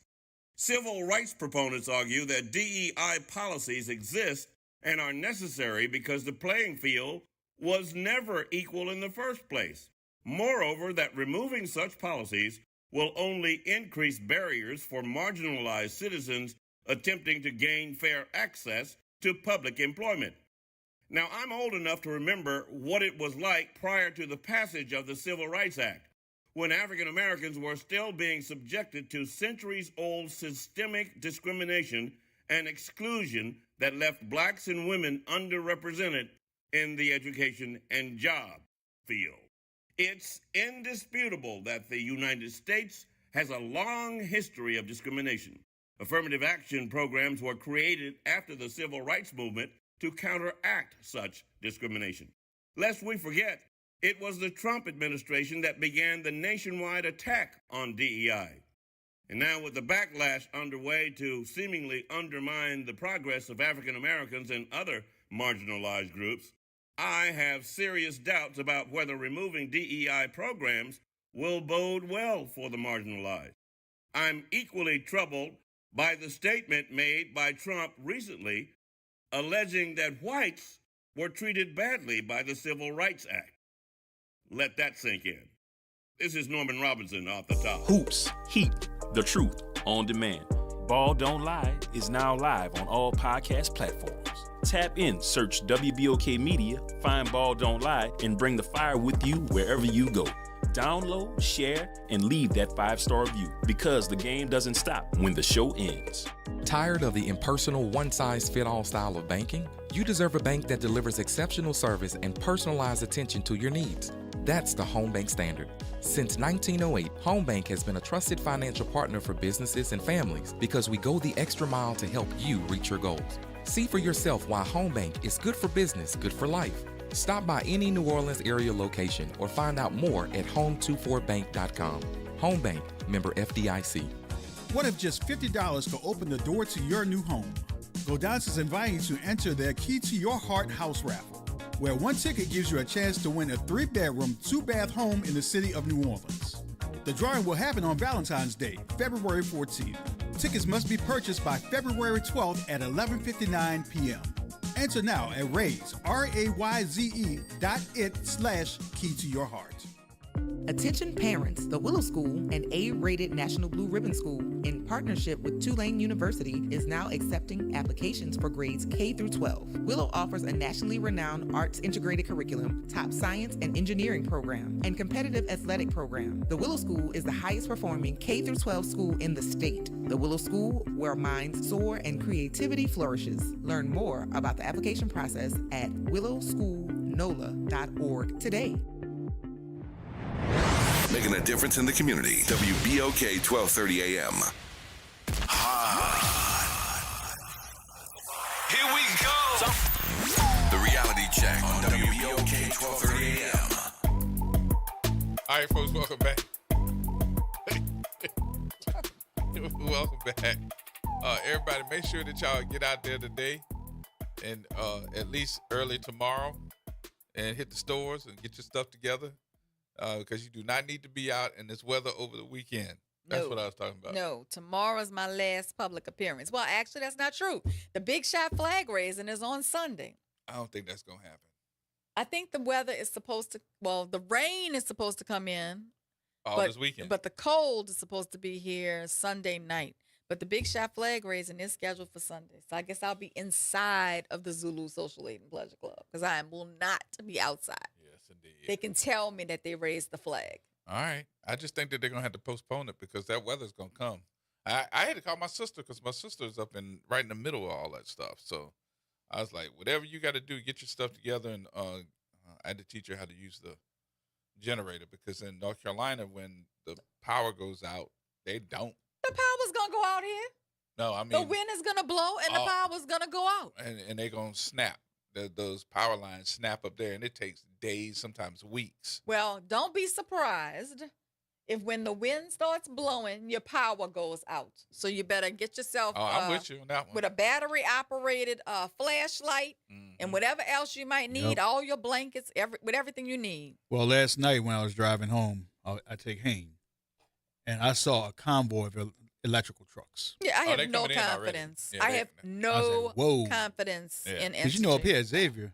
S1: Civil rights proponents argue that DEI policies exist and are necessary because the playing field was never equal in the first place. Moreover, that removing such policies will only increase barriers for marginalized citizens attempting to gain fair access to public employment. Now, I'm old enough to remember what it was like prior to the passage of the Civil Rights Act, when African Americans were still being subjected to centuries-old systemic discrimination and exclusion that left blacks and women underrepresented in the education and job field. It's indisputable that the United States has a long history of discrimination. Affirmative action programs were created after the Civil Rights Movement to counteract such discrimination. Lest we forget, it was the Trump administration that began the nationwide attack on DEI. And now with the backlash underway to seemingly undermine the progress of African Americans and other marginalized groups, I have serious doubts about whether removing DEI programs will bode well for the marginalized. I'm equally troubled by the statement made by Trump recently, alleging that whites were treated badly by the Civil Rights Act. Let that sink in. This is Norman Robinson off the top.
S3: Hoops, Heat, The Truth, on demand. Ball Don't Lie is now live on all podcast platforms. Tap in, search WBOK Media, find Ball Don't Lie, and bring the fire with you wherever you go. Download, share, and leave that 5-star review, because the game doesn't stop when the show ends.
S14: Tired of the impersonal one-size-fits-all style of banking? You deserve a bank that delivers exceptional service and personalized attention to your needs. That's the Home Bank Standard. Since 1908, Home Bank has been a trusted financial partner for businesses and families because we go the extra mile to help you reach your goals. See for yourself why Home Bank is good for business, good for life. Stop by any New Orleans area location or find out more at home24bank.com. Home Bank, member FDIC.
S15: What if just $50 could open the door to your new home? Godan's is inviting you to enter their Key to Your Heart house raffle, where one ticket gives you a chance to win a 3-bedroom, 2-bath home in the city of New Orleans. The drawing will happen on Valentine's Day, February 14th. Tickets must be purchased by February 12th at 11:59 p.m. Enter now at RAYZE.it/Key to Your Heart.
S13: Attention parents, the Willow School, an A-rated National Blue Ribbon School in partnership with Tulane University, is now accepting applications for grades K through 12. Willow offers a nationally renowned arts integrated curriculum, top science and engineering program, and competitive athletic program. The Willow School is the highest performing K through 12 school in the state. The Willow School, where minds soar and creativity flourishes. Learn more about the application process at willowschoolnola.org today.
S11: Making a difference in the community. WBOK 1230 AM. Here we go. The reality check on WBOK 1230 AM.
S2: All right, folks, welcome back. Welcome back. Everybody, make sure that y'all get out there today and at least early tomorrow and hit the stores and get your stuff together. Because you do not need to be out in this weather over the weekend. That's what I was talking about.
S12: No, tomorrow's my last public appearance. Well, actually, that's not true. The Big Shot flag raising is on Sunday.
S2: I don't think that's going to happen.
S12: I think the weather is supposed to, the rain is supposed to come in.
S2: This weekend.
S12: But the cold is supposed to be here Sunday night. But the Big Shot flag raising is scheduled for Sunday. So I guess I'll be inside of the Zulu Social Aid and Pleasure Club because I will not be outside. They can tell me that they raised the flag.
S2: All right. I just think that they're going to have to postpone it because that weather's going to come. I had to call my sister because my sister's up right in the middle of all that stuff. So I was like, whatever you got to do, get your stuff together. And I had to teach her how to use the generator because in North Carolina, when the power goes out, they don't.
S12: The power's going to go out here.
S2: No, I mean.
S12: The wind is going to blow and the power's going to go out.
S2: And they're going to snap. Those power lines snap up there, and it takes days, sometimes weeks.
S12: Well, don't be surprised if when the wind starts blowing, your power goes out. So you better get yourself
S2: I'm with you on that one.
S12: with a battery-operated flashlight and whatever else you might need, all your blankets, with everything you need.
S15: Well, last night when I was driving home, I take Hain, and I saw a convoy of electrical trucks.
S12: Yeah, I have no confidence. I have no confidence in
S15: Because you know, up here at Xavier,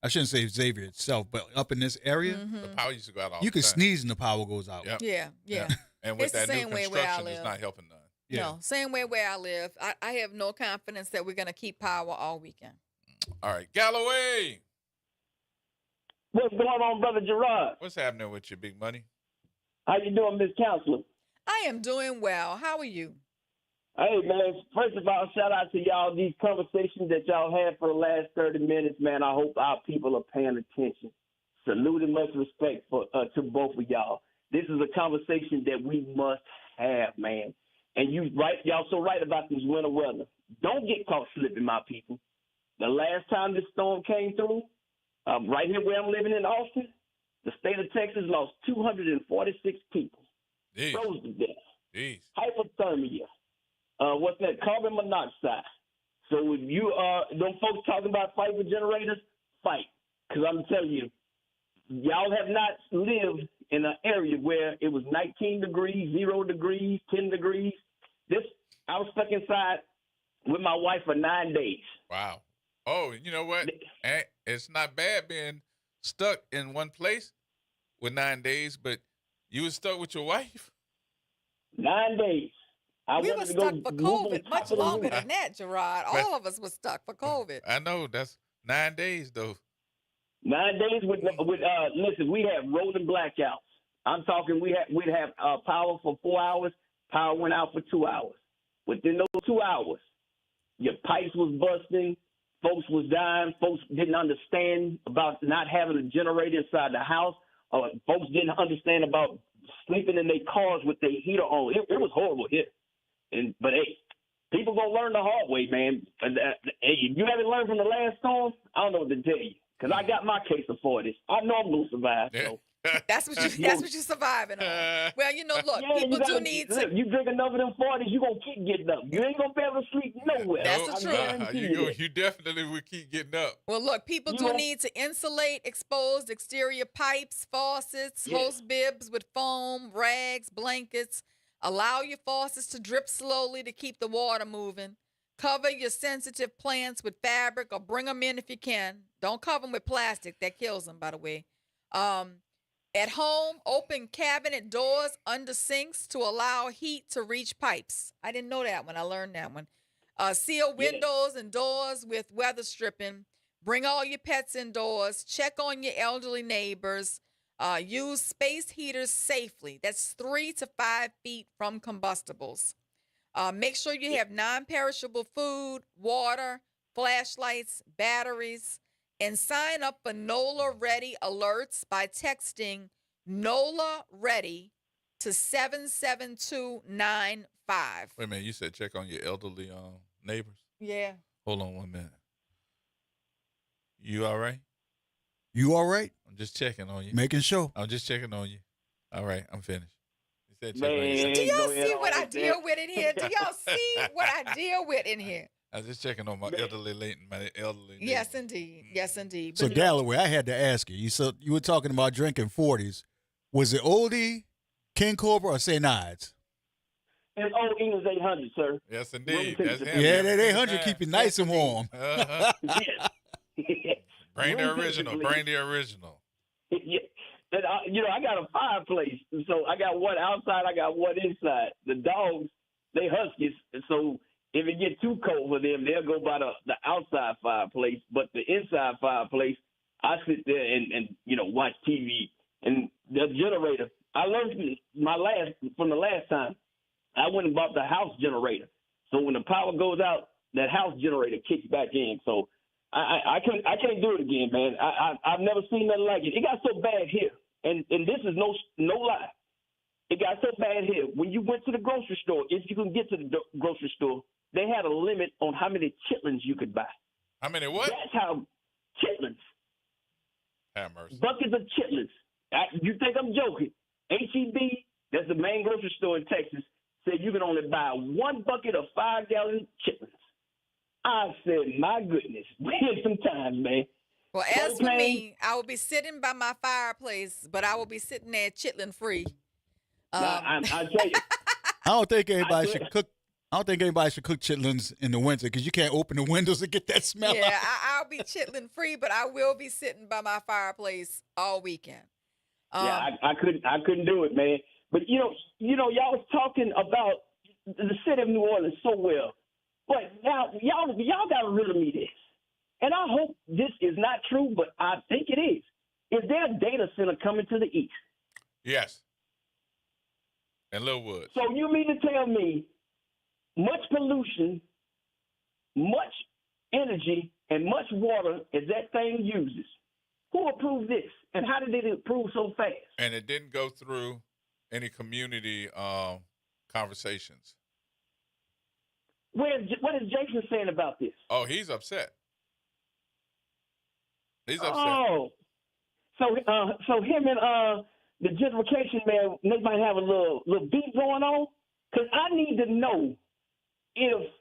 S15: I shouldn't say Xavier itself, but up in this area,
S2: the power used to go out all
S15: you
S2: the
S15: can
S2: time.
S15: sneeze and the power goes out.
S12: Yeah.
S2: And with
S12: It's the
S2: that new
S12: same way where I
S2: construction, it's
S12: live.
S2: not helping none.
S12: No, same way where I live. I have no confidence that we're going to keep power all weekend.
S2: All right, Galloway.
S4: What's going on, Brother Gerod?
S2: What's happening with your big money?
S4: How you doing, Miss Counselor?
S12: I am doing well. How are you?
S4: Hey, man, first of all, shout out to y'all. These conversations that y'all had for the last 30 minutes, man, I hope our people are paying attention. Salute and much respect to both of y'all. This is a conversation that we must have, man. And y'all so right about this winter weather. Don't get caught slipping, my people. The last time this storm came through, right here where I'm living in Austin, the state of Texas lost 246 people.
S2: Jeez.
S4: Froze to death.
S2: Jeez.
S4: Hypothermia. What's that? Carbon monoxide. So if you them folks talking about fight with generators, fight. Because I'm telling you, y'all have not lived in an area where it was 19 degrees, 0 degrees, 10 degrees. I was stuck inside with my wife for 9 days.
S2: Wow. Oh, you know what? It's not bad being stuck in one place with 9 days, but you were stuck with your wife?
S4: 9 days.
S12: We were stuck for COVID much longer than that, Gerard. All of us were stuck for COVID.
S2: I know. That's 9 days, though.
S4: 9 days with listen, we had rolling blackouts. I'm talking we'd have power for 4 hours. Power went out for 2 hours. Within those 2 hours, your pipes was busting. Folks was dying. Folks didn't understand about not having a generator inside the house. Folks didn't understand about sleeping in their cars with their heater on. It was horrible here. But hey, people gonna learn the hard way, man. Hey, if you haven't learned from the last storm, I don't know what to tell you. Because I got my case of 40s. I know I'm gonna survive. So.
S12: That's what you're surviving on. Well, look, people do need to.
S4: You drink enough of them 40s, you gonna keep getting up. You ain't gonna be able to sleep nowhere.
S12: That's the truth.
S2: You definitely will keep getting up.
S12: Well, look, people do need to insulate exposed exterior pipes, faucets, hose bibs with foam, rags, blankets. Allow your faucets to drip slowly to keep the water moving. Cover your sensitive plants with fabric or bring them in if you can. Don't cover them with plastic. That kills them, by the way. At home, open cabinet doors under sinks to allow heat to reach pipes. I didn't know that when I learned that one. Seal windows and doors with weather stripping. Bring all your pets indoors. Check on your elderly neighbors. Use space heaters safely. That's 3 to 5 feet from combustibles. Make sure you have non-perishable food, water, flashlights, batteries, and sign up for NOLA Ready alerts by texting NOLA Ready to 77295.
S2: Wait a minute, you said check on your elderly neighbors?
S12: Yeah.
S2: Hold on 1 minute. You all right?
S15: You all right?
S2: I'm just checking on you.
S15: Making sure.
S2: I'm just checking on you. All right, I'm finished. You said check on
S4: Man,
S12: Do
S2: you.
S12: y'all see what I deal with in here? Do y'all see what I deal with in here?
S2: I was just checking on my elderly neighbor.
S12: Yes, indeed. Yes, indeed.
S15: So,
S12: But
S15: Galloway, I had to ask you. You were talking about drinking 40s. Was it Oldie, King Cobra, or St. Ides?
S4: It's old English 800, sir.
S2: Yes, indeed. That's him.
S15: Yeah, that 800 keep you nice and warm.
S2: Bring the original. Bring the original.
S4: Yeah. And I got a fireplace. So I got one outside, I got one inside. The dogs, they huskies. So if it get too cold for them, they'll go by the outside fireplace. But the inside fireplace, I sit there and watch TV. And the generator, I learned from the last time, I went and bought the house generator. So when the power goes out, that house generator kicks back in. So I can't do it again, man. I've never seen nothing like it. It got so bad here, and this is no lie. It got so bad here. When you went to the grocery store, if you can get to the grocery store, they had a limit on how many chitlins you could buy.
S2: How many what?
S4: That's how chitlins.
S2: Have mercy.
S4: Buckets of chitlins. You think I'm joking? H-E-B, that's the main grocery store in Texas, said you can only buy 1 bucket of 5-gallon chitlins. I said, my goodness, we had some times, man.
S12: Well, as for me, I will be sitting by my fireplace, but I will be sitting there chitlin free.
S4: I tell you,
S5: I don't think anybody should cook. I don't think anybody should cook chitlins in the winter because you can't open the windows and get that smell.
S12: Yeah,
S5: out.
S12: I'll be chitlin free, but I will be sitting by my fireplace all weekend.
S4: Yeah, I couldn't do it, man. But you know, y'all was talking about the city of New Orleans so well, but now y'all got to riddle me this, and I hope this is not true, but I think it is. Is there a data center coming to the east?
S2: Yes. And Lilwood.
S4: So you mean to tell me much pollution, much energy, and much water as that thing uses? Who approved this, and how did it approve so fast?
S2: And it didn't go through any community conversations.
S4: What is Jason saying about this?
S2: Oh, he's upset. He's upset.
S4: Oh, so him and the gentrification man, they might have a little beat going on. Because I need to know if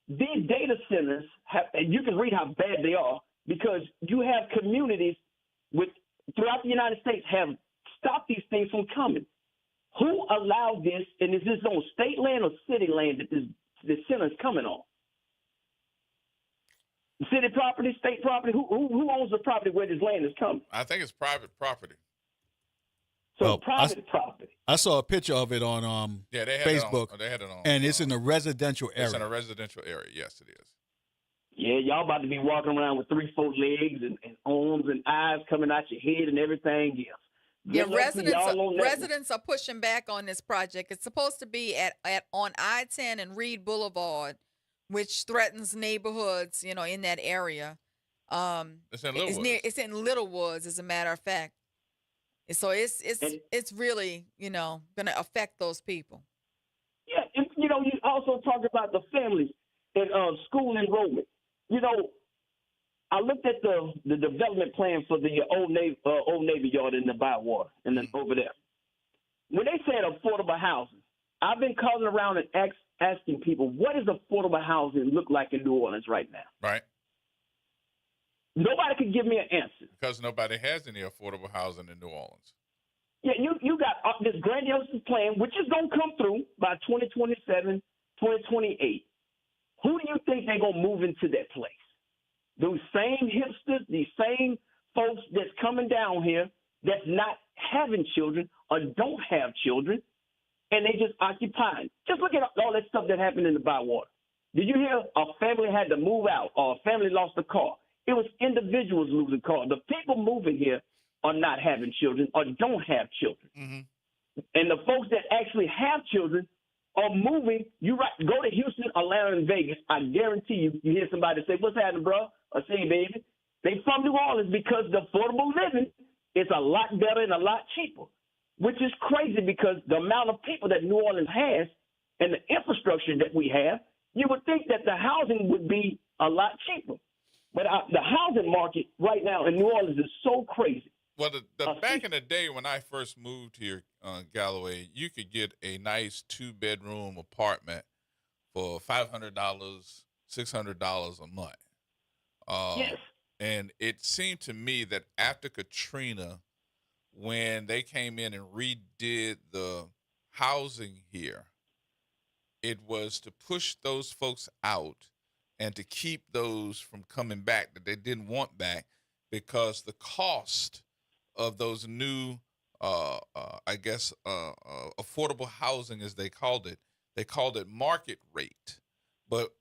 S4: these data centers have, and you can read how bad they are, because you have communities throughout the United States have stopped these things from coming. Who allowed this, and is this on state land or city land that this center is coming on? City property, state property? Who owns the property where this land is coming?
S2: I think it's private property.
S4: So private property.
S5: I saw a picture of it on
S2: they had
S5: Facebook.
S2: They had it on.
S5: And it's in a residential area.
S2: It's in a residential area. Yes, it is.
S4: Yeah, y'all about to be walking around with 3-4 legs and arms and eyes coming out your head and everything else.
S12: Yeah, residents are pushing back on this project. It's supposed to be on I-10 and Reed Boulevard, which threatens neighborhoods, in that area.
S2: It's in Littlewoods.
S12: It's in Littlewoods, as a matter of fact. So it's really, going to affect those people.
S4: Yeah, and, you also talk about the families and school enrollment. I looked at the development plan for the old Navy Yard in the Bywater and then over there. When they said affordable housing, I've been calling around and asking people, what does affordable housing look like in New Orleans right now?
S2: Right.
S4: Nobody could give me an answer.
S2: Because nobody has any affordable housing in New Orleans.
S4: Yeah, you got this grandiose plan, which is going to come through by 2027, 2028. Who do you think they're going to move into that place? Those same hipsters, these same folks that's coming down here that's not having children or don't have children, and they just occupying. Just look at all that stuff that happened in the Bywater. Did you hear a family had to move out or a family lost a car? It was individuals losing cars. The people moving here are not having children or don't have children.
S2: Mm-hmm.
S4: And the folks that actually have children are moving. Go to Houston, Atlanta, and Vegas. I guarantee you hear somebody say, what's happening, bro? Or say, baby. They from New Orleans because the affordable living is a lot better and a lot cheaper, which is crazy because the amount of people that New Orleans has and the infrastructure that we have, you would think that the housing would be a lot cheaper. But the housing market right now in New Orleans is so crazy.
S2: Well, back in the day when I first moved here, Galloway, you could get a nice 2-bedroom apartment for $500, $600 a month.
S4: Yes.
S2: And it seemed to me that after Katrina, when they came in and redid the housing here, it was to push those folks out and to keep those from coming back that they didn't want back, because the cost of those new, affordable housing, as they called it market rate. But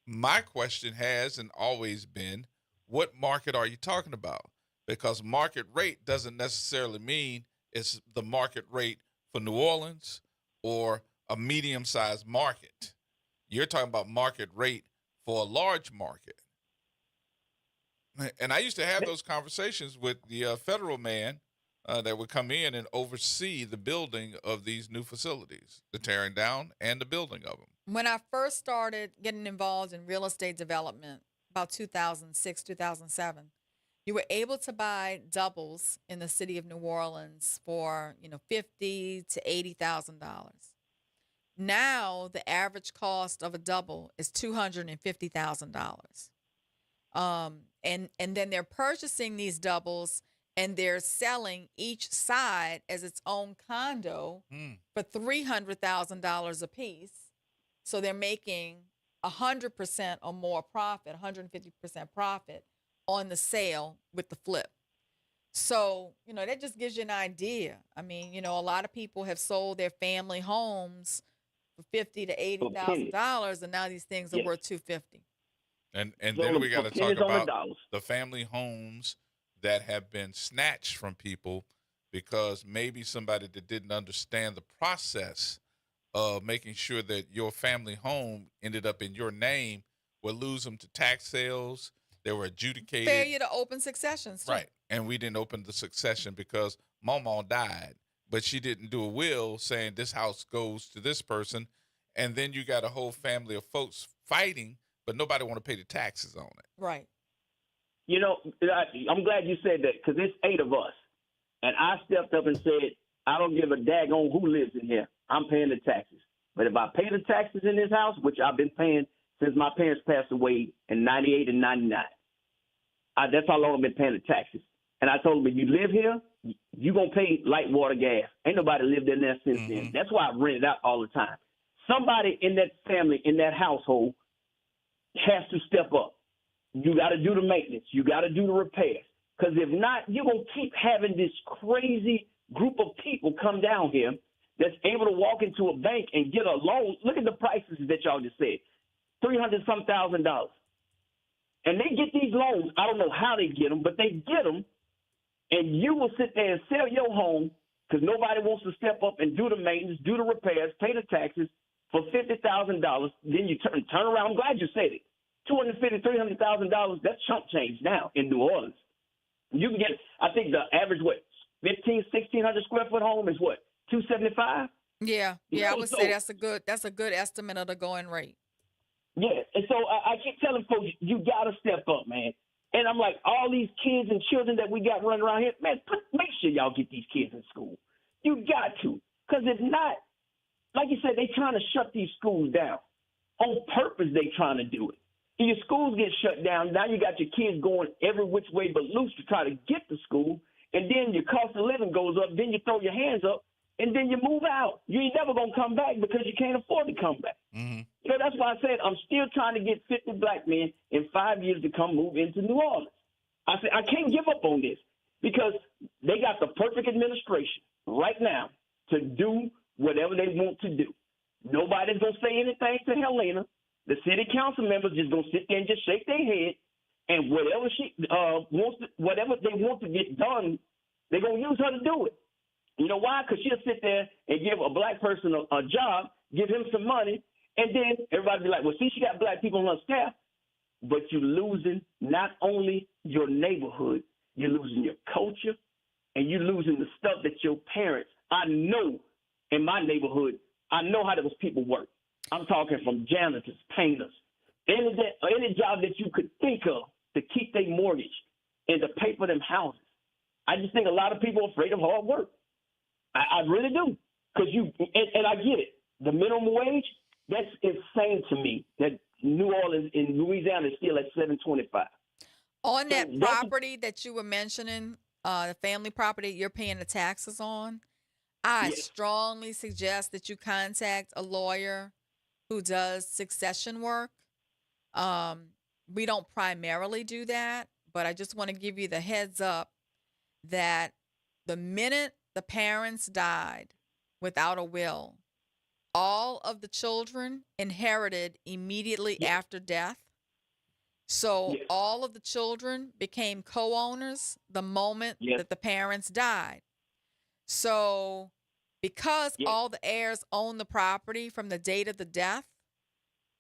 S2: my question has and always been, what market are you talking about? Because market rate doesn't necessarily mean it's the market rate for New Orleans or a medium-sized market. You're talking about market rate for a large market. And I used to have those conversations with the federal man that would come in and oversee the building of these new facilities, the tearing down and the building of them.
S12: When I first started getting involved in real estate development, about 2006, 2007, you were able to buy doubles in the city of New Orleans for, $50,000 to $80,000. Now the average cost of a double is $250,000. And then they're purchasing these doubles and they're selling each side as its own condo for $300,000 a piece. So they're making 100% or more profit, 150% profit on the sale with the flip. So, that just gives you an idea. I mean, a lot of people have sold their family homes for $50,000 to $80,000, and now these things are worth $250,000.
S2: And then we got to talk about the family homes that have been snatched from people because maybe somebody that didn't understand the process of making sure that your family home ended up in your name will lose them to tax sales. They were adjudicated.
S12: Failure to open successions, too.
S2: Right. And we didn't open the succession because Mama died, but she didn't do a will saying this house goes to this person. And then you got a whole family of folks fighting, but nobody want to pay the taxes on it.
S12: Right.
S4: I'm glad you said that because it's 8 of us. And I stepped up and said, I don't give a daggone who lives in here. I'm paying the taxes. But if I pay the taxes in this house, which I've been paying since my parents passed away in 98 and 99, that's how long I've been paying the taxes. And I told them, if you live here, you're going to pay light, water, gas. Ain't nobody lived in there since then. That's why I rent it out all the time. Somebody in that family, in that household, has to step up. You got to do the maintenance. You got to do the repairs. Because if not, you're going to keep having this crazy group of people come down here that's able to walk into a bank and get a loan. Look at the prices that y'all just said, $300,000. And they get these loans. I don't know how they get them, but they get them. And you will sit there and sell your home because nobody wants to step up and do the maintenance, do the repairs, pay the taxes for $50,000. Then you turn around. I'm glad you said it. $250,000, $300,000, that's chump change now in New Orleans. You can get, I think the average, 1,600 square foot home is what, $275?
S12: Yeah, I would say that's a good estimate of the going rate.
S4: Yeah, and so I keep telling folks, you got to step up, man. And I'm like, all these kids and children that we got running around here, man, make sure y'all get these kids in school. You got to. Because if not, like you said, they trying to shut these schools down. On purpose, they trying to do it. And your schools get shut down. Now you got your kids going every which way but loose to try to get to school. And then your cost of living goes up. Then you throw your hands up. And then you move out. You ain't never going to come back because you can't afford to come back.
S2: Mm-hmm.
S4: That's why I said I'm still trying to get 50 black men in 5 years to come move into New Orleans. I said I can't give up on this because they got the perfect administration right now to do whatever they want to do. Nobody's going to say anything to Helena. The city council members just going to sit there and just shake their head, and whatever she whatever they want to get done, they're going to use her to do it. You know why? Because she'll sit there and give a black person a job, give him some money, and then everybody be like, well, see, she got black people on her staff, but you're losing not only your neighborhood, you're losing your culture, and you're losing the stuff that your parents, I know in my neighborhood, I know how those people work. I'm talking from janitors, painters, any job that you could think of to keep their mortgage and to pay for them houses. I just think a lot of people are afraid of hard work. I really do. Because and I get it. The minimum wage, that's insane to me that New Orleans in Louisiana is still at $7.25.
S12: On that property that you were mentioning, the family property you're paying the taxes on, I strongly suggest that you contact a lawyer who does succession work. We don't primarily do that, but I just want to give you the heads up that the minute the parents died without a will, all of the children inherited immediately after death. So all of the children became co-owners the moment that the parents died. So because all the heirs own the property from the date of the death,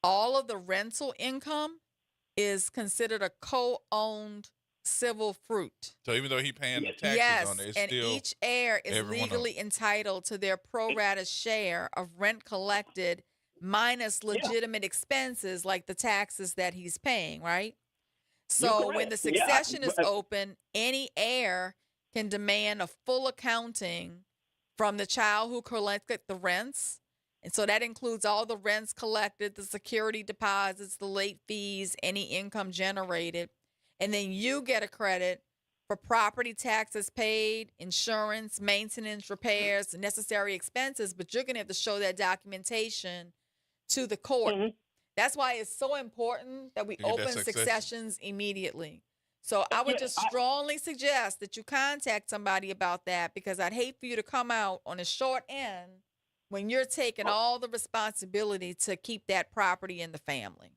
S12: all of the rental income is considered a co-owned civil fruit.
S2: So even though he paying the taxes
S12: Yes,
S2: on it, it's
S12: and
S2: still
S12: each heir is
S2: every one of them.
S12: legally entitled to their pro rata share of rent collected minus legitimate expenses like the taxes that he's paying, right? So when the succession is open, any heir can demand a full accounting from the child who collected the rents. And so that includes all the rents collected, the security deposits, the late fees, any income generated. And then you get a credit for property taxes paid, insurance, maintenance, repairs, necessary expenses, but you're going to have to show that documentation to the court. That's why it's so important that we open successions immediately. So I would just strongly suggest that you contact somebody about that, because I'd hate for you to come out on a short end when you're taking all the responsibility to keep that property in the family.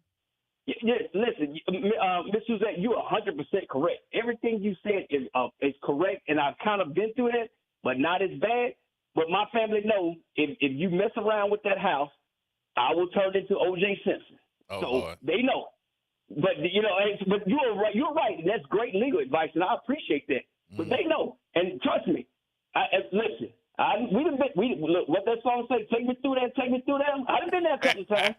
S4: Yeah, listen, Ms. Suzette, you're 100% correct. Everything you said is correct, and I've kind of been through that, but not as bad. But my family knows if you mess around with that house, I will turn it into O.J. Simpson.
S2: Boy.
S4: They know. But but you're right. You're right. And that's great legal advice, and I appreciate that. But they know, and trust me. Listen. Look, what that song say? Take me through that. Take me through that. I've been there a couple of times.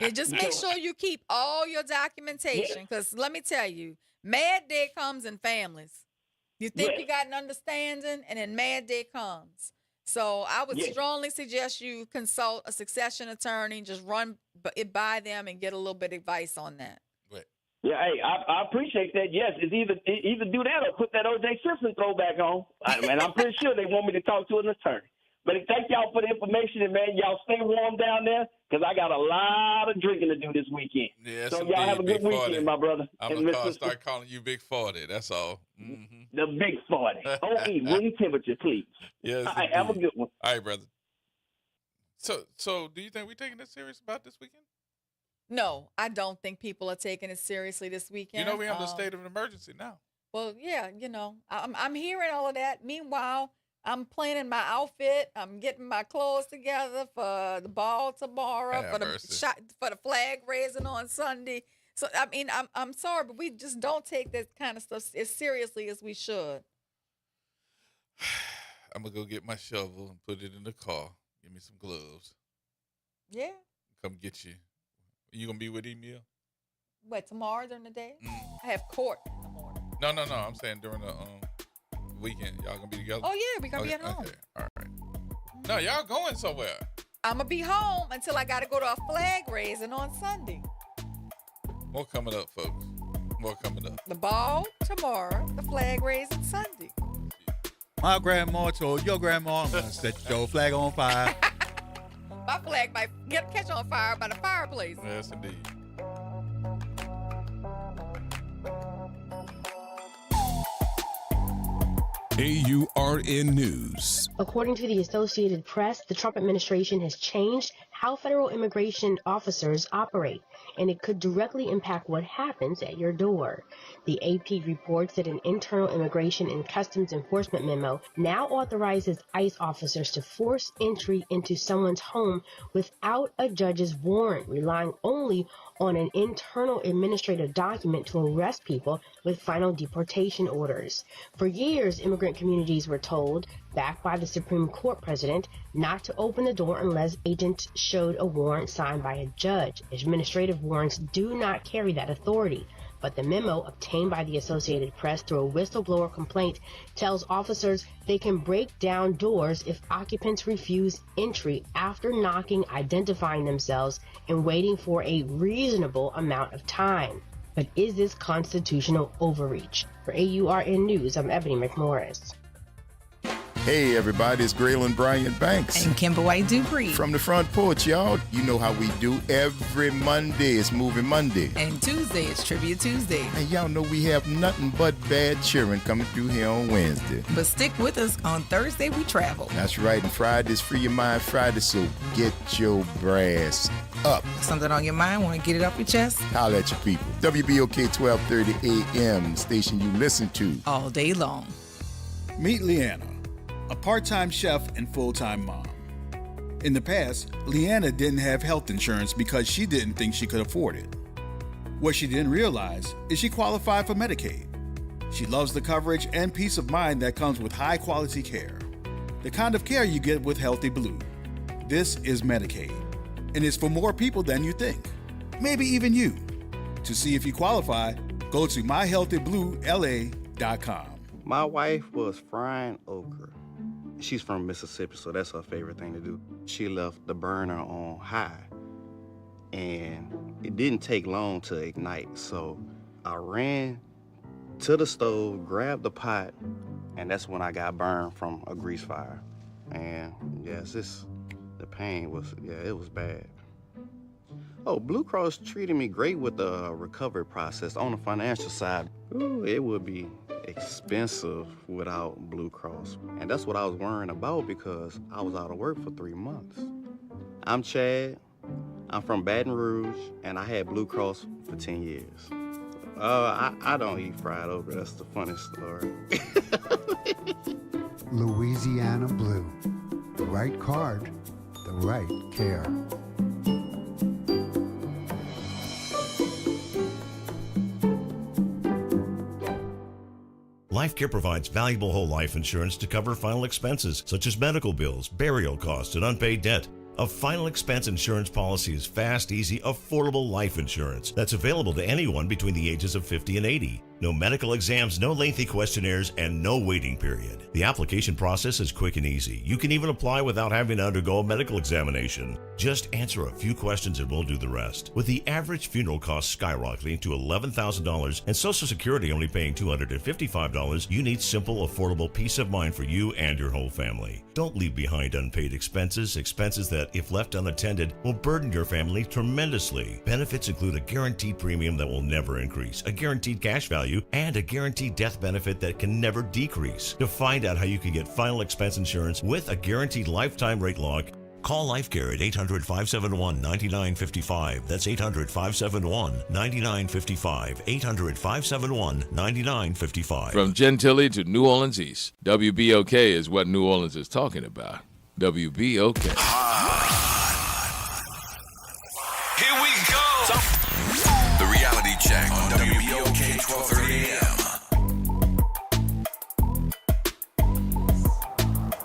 S12: And just make sure you keep all your documentation, because let me tell you, mad day comes in families. You think you got an understanding, and then mad day comes. So I would strongly suggest you consult a succession attorney, just run it by them and get a little bit of advice on that.
S4: Yeah, hey, I appreciate that. Yes, it's either do that or put that O.J. Simpson throwback on. And I'm pretty sure they want me to talk to an attorney. But thank y'all for the information, and man, y'all stay warm down there, because I got a lot of drinking to do this weekend.
S2: Yes,
S4: so y'all have a good weekend, my brother.
S2: I'm going to start calling you Big 40. That's all. Mm-hmm.
S4: The Big 40. OE, room temperature, please.
S2: Yes.
S4: All right, have a good one.
S2: All right, brother. So do you think we're taking this serious about this weekend?
S12: No, I don't think people are taking it seriously this weekend.
S2: We're under a state of an emergency now.
S12: Well, yeah, I'm hearing all of that. Meanwhile, I'm planning my outfit. I'm getting my clothes together for the ball tomorrow, for the flag raising on Sunday. So, I mean, I'm sorry, but we just don't take this kind of stuff as seriously as we should.
S2: I'm going to go get my shovel and put it in the car. Give me some gloves.
S12: Yeah.
S2: Come get you. You going to be with Emil?
S12: What, tomorrow during the day? I have court in the morning.
S2: No. I'm saying during the weekend. Y'all going to be together?
S12: Oh, yeah. We're going to be at home.
S2: Okay. All right. No, y'all going somewhere.
S12: I'm going to be home until I got to go to a flag raising on Sunday.
S2: More coming up, folks. More coming up.
S12: The ball tomorrow, the flag raising Sunday.
S5: My grandma told your grandma, I'm going to set your flag on fire.
S12: My flag might catch on fire by the fireplace.
S2: Yes, indeed.
S11: AURN News.
S6: According to the Associated Press, the Trump administration has changed how federal immigration officers operate, and it could directly impact what happens at your door. The AP reports that an internal immigration and customs enforcement memo now authorizes ICE officers to force entry into someone's home without a judge's warrant, relying only on an internal administrative document to arrest people with final deportation orders. For years, immigrant communities were told, backed by the Supreme Court president, not to open the door unless agents showed a warrant signed by a judge. Administrative warrants do not carry that authority. But the memo obtained by the Associated Press through a whistleblower complaint tells officers they can break down doors if occupants refuse entry after knocking, identifying themselves, and waiting for a reasonable amount of time. But is this constitutional overreach? For AURN News, I'm Ebony McMorris.
S7: Hey everybody, it's Graylin Bryant Banks.
S9: And Kimber White Dupree.
S7: From the front porch, y'all. You know how we do. Every Monday is Moving Monday.
S9: And Tuesday is Trivia Tuesday.
S7: And y'all know we have nothing but bad cheering coming through here on Wednesday.
S9: But stick with us. On Thursday, we travel.
S7: That's right. And Friday's Free Your Mind Friday, so get your brass up.
S9: Something on your mind? Want to get it off your chest?
S7: Holla at your people. WBOK 1230 AM, the station you listen to.
S9: All day long.
S15: Meet Leanna, a part-time chef and full-time mom. In the past, Leanna didn't have health insurance because she didn't think she could afford it. What she didn't realize is she qualified for Medicaid. She loves the coverage and peace of mind that comes with high-quality care. The kind of care you get with Healthy Blue. This is Medicaid, and it's for more people than you think. Maybe even you. To see if you qualify, go to myhealthybluela.com.
S8: My wife was frying okra. She's from Mississippi, so that's her favorite thing to do. She left the burner on high, and it didn't take long to ignite. So I ran to the stove, grabbed the pot, and that's when I got burned from a grease fire. And yes, the pain was, it was bad. Oh, Blue Cross treated me great with the recovery process. On the financial side, it would be expensive without Blue Cross. And that's what I was worrying about because I was out of work for 3 months. I'm Chad. I'm from Baton Rouge, and I had Blue Cross for 10 years. I don't eat fried okra. That's the funniest story.
S24: Louisiana Blue. The right card, the right care.
S10: LifeCare provides valuable whole life insurance to cover final expenses such as medical bills, burial costs, and unpaid debt. A final expense insurance policy is fast, easy, affordable life insurance that's available to anyone between the ages of 50 and 80. No medical exams, no lengthy questionnaires, and no waiting period. The application process is quick and easy. You can even apply without having to undergo a medical examination. Just answer a few questions and we'll do the rest. With the average funeral cost skyrocketing to $11,000 and Social Security only paying $255, you need simple, affordable peace of mind for you and your whole family. Don't leave behind unpaid expenses that, if left unattended, will burden your family tremendously. Benefits include a guaranteed premium that will never increase, a guaranteed cash value, and a guaranteed death benefit that can never decrease. To find out how you can get final expense insurance with a guaranteed lifetime rate lock, call LifeCare at 800-571-9955. That's 800-571-9955. 800-571-9955.
S16: From Gentilly to New Orleans East, WBOK is what New Orleans is talking about. WBOK.
S11: Here we go. The reality check on WBOK 1230 AM.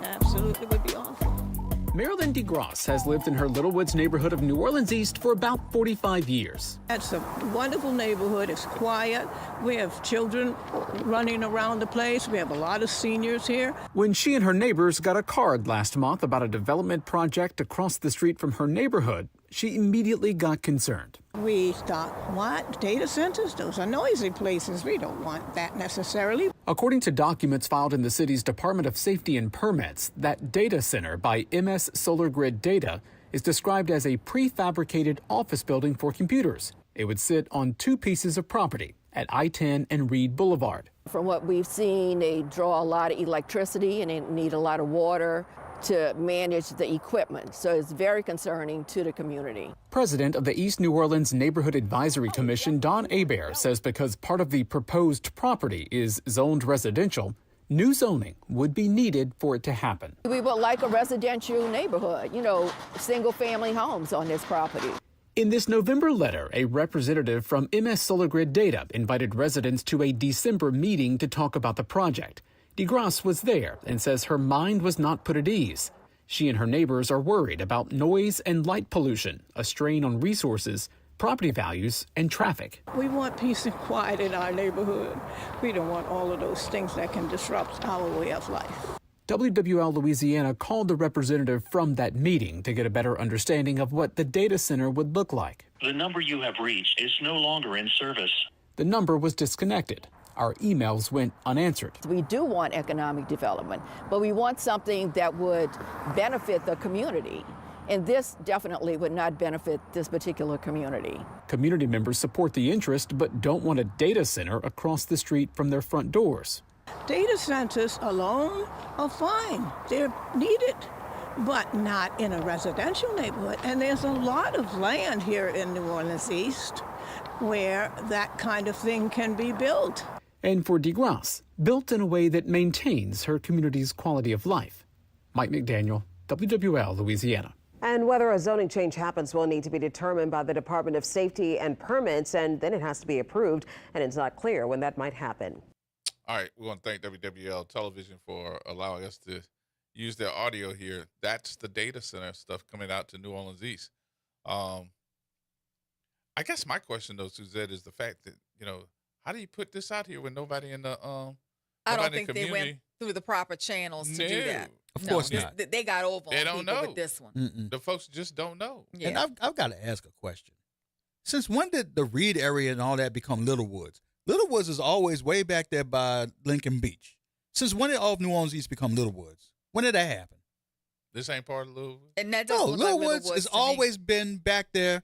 S17: Absolutely would be awful. Marilyn DeGrosse has lived in her Little Woods neighborhood of New Orleans East for about 45 years.
S18: It's a wonderful neighborhood. It's quiet. We have children running around the place. We have a lot of seniors here.
S17: When she and her neighbors got a card last month about a development project across the street from her neighborhood, she immediately got concerned.
S18: We thought, what? Data centers? Those are noisy places. We don't want that necessarily.
S17: According to documents filed in the city's Department of Safety and Permits, that data center by MS Solar Grid Data is described as a prefabricated office building for computers. It would sit on 2 pieces of property at I-10 and Reed Boulevard.
S20: From what we've seen, they draw a lot of electricity and they need a lot of water to manage the equipment. So it's very concerning to the community.
S17: President of the East New Orleans Neighborhood Advisory Commission, Don Hebert, says because part of the proposed property is zoned residential, new zoning would be needed for it to happen.
S20: We would like a residential neighborhood, single-family homes on this property.
S17: In this November letter, a representative from MS Solar Grid Data invited residents to a December meeting to talk about the project. DeGrosse was there and says her mind was not put at ease. She and her neighbors are worried about noise and light pollution, a strain on resources, property values, and traffic.
S18: We want peace and quiet in our neighborhood. We don't want all of those things that can disrupt our way of life.
S17: WWL Louisiana called the representative from that meeting to get a better understanding of what the data center would look like.
S27: The number you have reached is no longer in service.
S17: The number was disconnected. Our emails went unanswered.
S20: We do want economic development, but we want something that would benefit the community. And this definitely would not benefit this particular community.
S17: Community members support the interest, but don't want a data center across the street from their front doors.
S18: Data centers alone are fine. They're needed, but not in a residential neighborhood. And there's a lot of land here in New Orleans East where that kind of thing can be built.
S17: And for DeGrosse, built in a way that maintains her community's quality of life. Mike McDaniel, WWL, Louisiana.
S28: And whether a zoning change happens will need to be determined by the Department of Safety and Permits, and then it has to be approved, and it's not clear when that might happen.
S2: All right, we want to thank WWL Television for allowing us to use their audio here. That's the data center stuff coming out to New Orleans East. I guess my question though, Suzette, is the fact that, how do you put this out here when nobody in the
S12: I don't think they went through the proper channels to do that.
S5: Of course not.
S12: They got over
S2: They
S12: on
S2: don't
S12: people
S2: know
S12: with this one.
S5: Mm-mm.
S2: The folks just don't know.
S12: Yeah.
S5: And I've got to ask a question. Since when did the Reed area and all that become Little Woods? Little Woods is always way back there by Lincoln Beach. Since when did all of New Orleans East become Little Woods? When did that happen?
S2: This ain't part of Little Woods?
S12: And that
S5: No,
S12: doesn't look
S5: Little
S12: like
S5: Woods
S12: Little Woods
S5: has
S12: to me.
S5: always been back there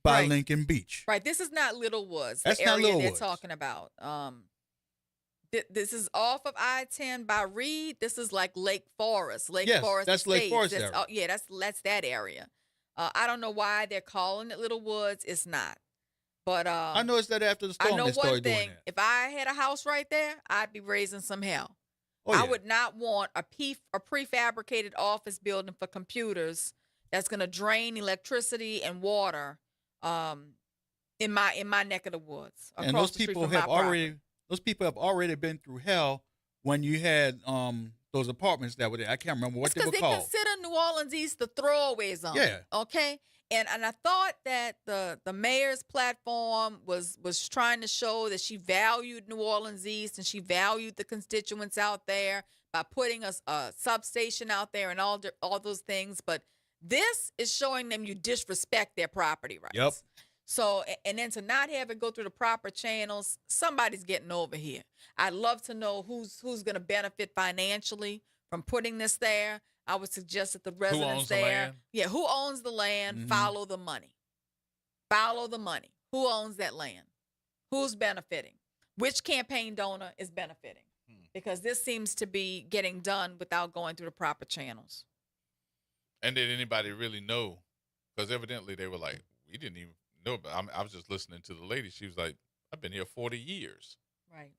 S5: by
S12: Right.
S5: Lincoln Beach.
S12: Right. This is not Little Woods,
S5: That's
S12: the
S5: not
S12: area
S5: Little
S12: they're
S5: Woods.
S12: talking about. This is off of I-10 by Reed. This is like Lake Forest.
S5: Yes,
S12: Forest
S5: that's Lake
S12: Estates.
S5: Forest
S12: That's,
S5: area.
S12: oh, yeah, that's that area. I don't know why they're calling it Little Woods. It's not. But
S5: I noticed that after the storm
S12: I know
S5: they started
S12: one
S5: doing
S12: thing.
S5: that.
S12: If I had a house right there, I'd be raising some hell.
S5: Oh,
S12: I
S5: yeah.
S12: would not want a prefabricated office building for computers that's going to drain electricity and water in my neck of the woods.
S5: And
S12: across
S5: those
S12: the street
S5: people
S12: from my
S5: have
S12: property.
S5: already already been through hell when you had those apartments that were there. I can't remember what they
S12: Because
S5: were
S12: they
S5: called.
S12: consider New Orleans East the throwaway zone.
S5: Yeah.
S12: Okay. And I thought that the mayor's platform was trying to show that she valued New Orleans East and she valued the constituents out there by putting a substation out there and all those things. But this is showing them you disrespect their property rights.
S5: Yep.
S12: So, and then to not have it go through the proper channels, somebody's getting over here. I'd love to know who's going to benefit financially from putting this there. I would suggest that the residents
S2: owns the
S12: there,
S2: land?
S12: yeah, who owns the land,
S5: Mhm.
S12: follow the money. Follow the money. Who owns that land? Who's benefiting? Which campaign donor is benefiting? Because this seems to be getting done without going through the proper channels.
S2: And did anybody really know? Because evidently they were like, we didn't even know. But I was just listening to the lady. She was like, I've been here 40 years.
S12: Right.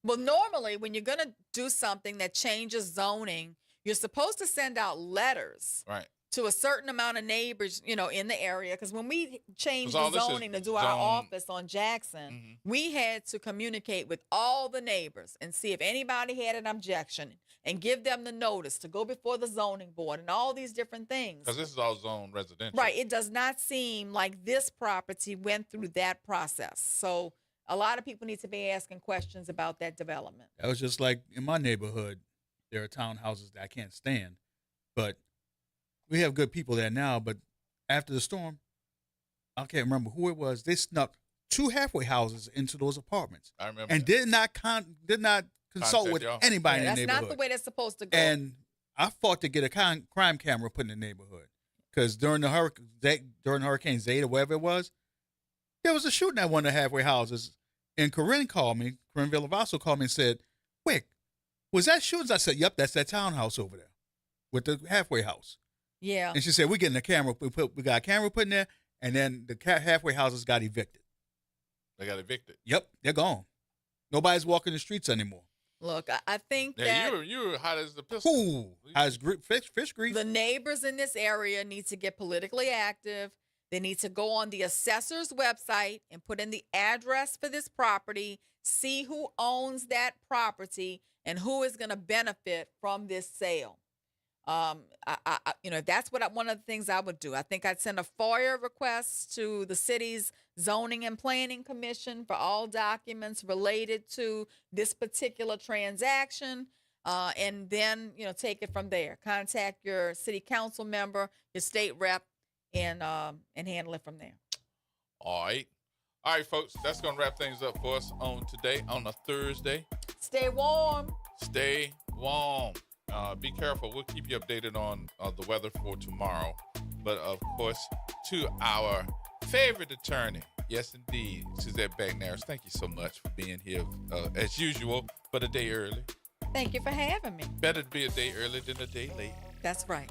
S12: Well, normally when you're going to do something that changes zoning, you're supposed to send out letters
S2: Right.
S12: to a certain amount of neighbors, in the area. Because when we changed
S2: 'Cause all
S12: the
S2: this is
S12: zoning to do our
S2: zone-
S12: office on Jackson, we had to communicate with all the neighbors and see if anybody had an objection and give them the notice to go before the zoning board and all these different things.
S2: Because this is all zone residential.
S12: Right. It does not seem like this property went through that process. So a lot of people need to be asking questions about that development.
S5: That was just like in my neighborhood. There are townhouses that I can't stand, but we have good people there now. But after the storm, I can't remember who it was. They snuck 2 halfway houses into those apartments.
S2: I remember.
S5: And did not consult
S2: Contact
S5: with
S2: y'all.
S5: anybody in
S12: That's
S5: the
S12: not
S5: neighborhood.
S12: the way that's supposed to go.
S5: And I fought to get a crime camera put in the neighborhood because during Hurricane Zeta, whatever it was, there was a shooting at one of the halfway houses. And Corinne Villavasso called me and said, "Wick, was that shootings?" I said, "Yep, that's that townhouse over there with the halfway house."
S12: Yeah.
S5: And she said, "We're getting a camera. We got a camera put in there, and then the halfway houses got evicted."
S2: They got evicted.
S5: Yep, they're gone. Nobody's walking the streets anymore.
S12: Look, I think
S2: Yeah,
S12: that
S2: you were hot as the pistol.
S5: Ooh, how's fish grease?
S12: the neighbors in this area need to get politically active. They need to go on the assessor's website and put in the address for this property, see who owns that property and who is going to benefit from this sale. That's one of the things I would do. I think I'd send a FOIA request to the city's Zoning and Planning Commission for all documents related to this particular transaction, and then take it from there. Contact your city council member, your state rep, and handle it from there.
S2: All right, folks. That's gonna wrap things up for us on today on a Thursday.
S12: Stay warm.
S2: Stay warm. Be careful. We'll keep you updated on the weather for tomorrow. But of course, to our favorite attorney, yes indeed, Suzette Bagnaris. Thank you so much for being here as usual, but a day early.
S12: Thank you for having me.
S2: Better to be a day early than a day late.
S12: That's right.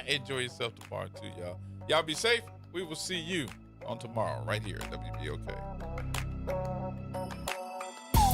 S2: Enjoy yourself tomorrow too, y'all. Y'all be safe. We will see you on tomorrow right here at WBOK.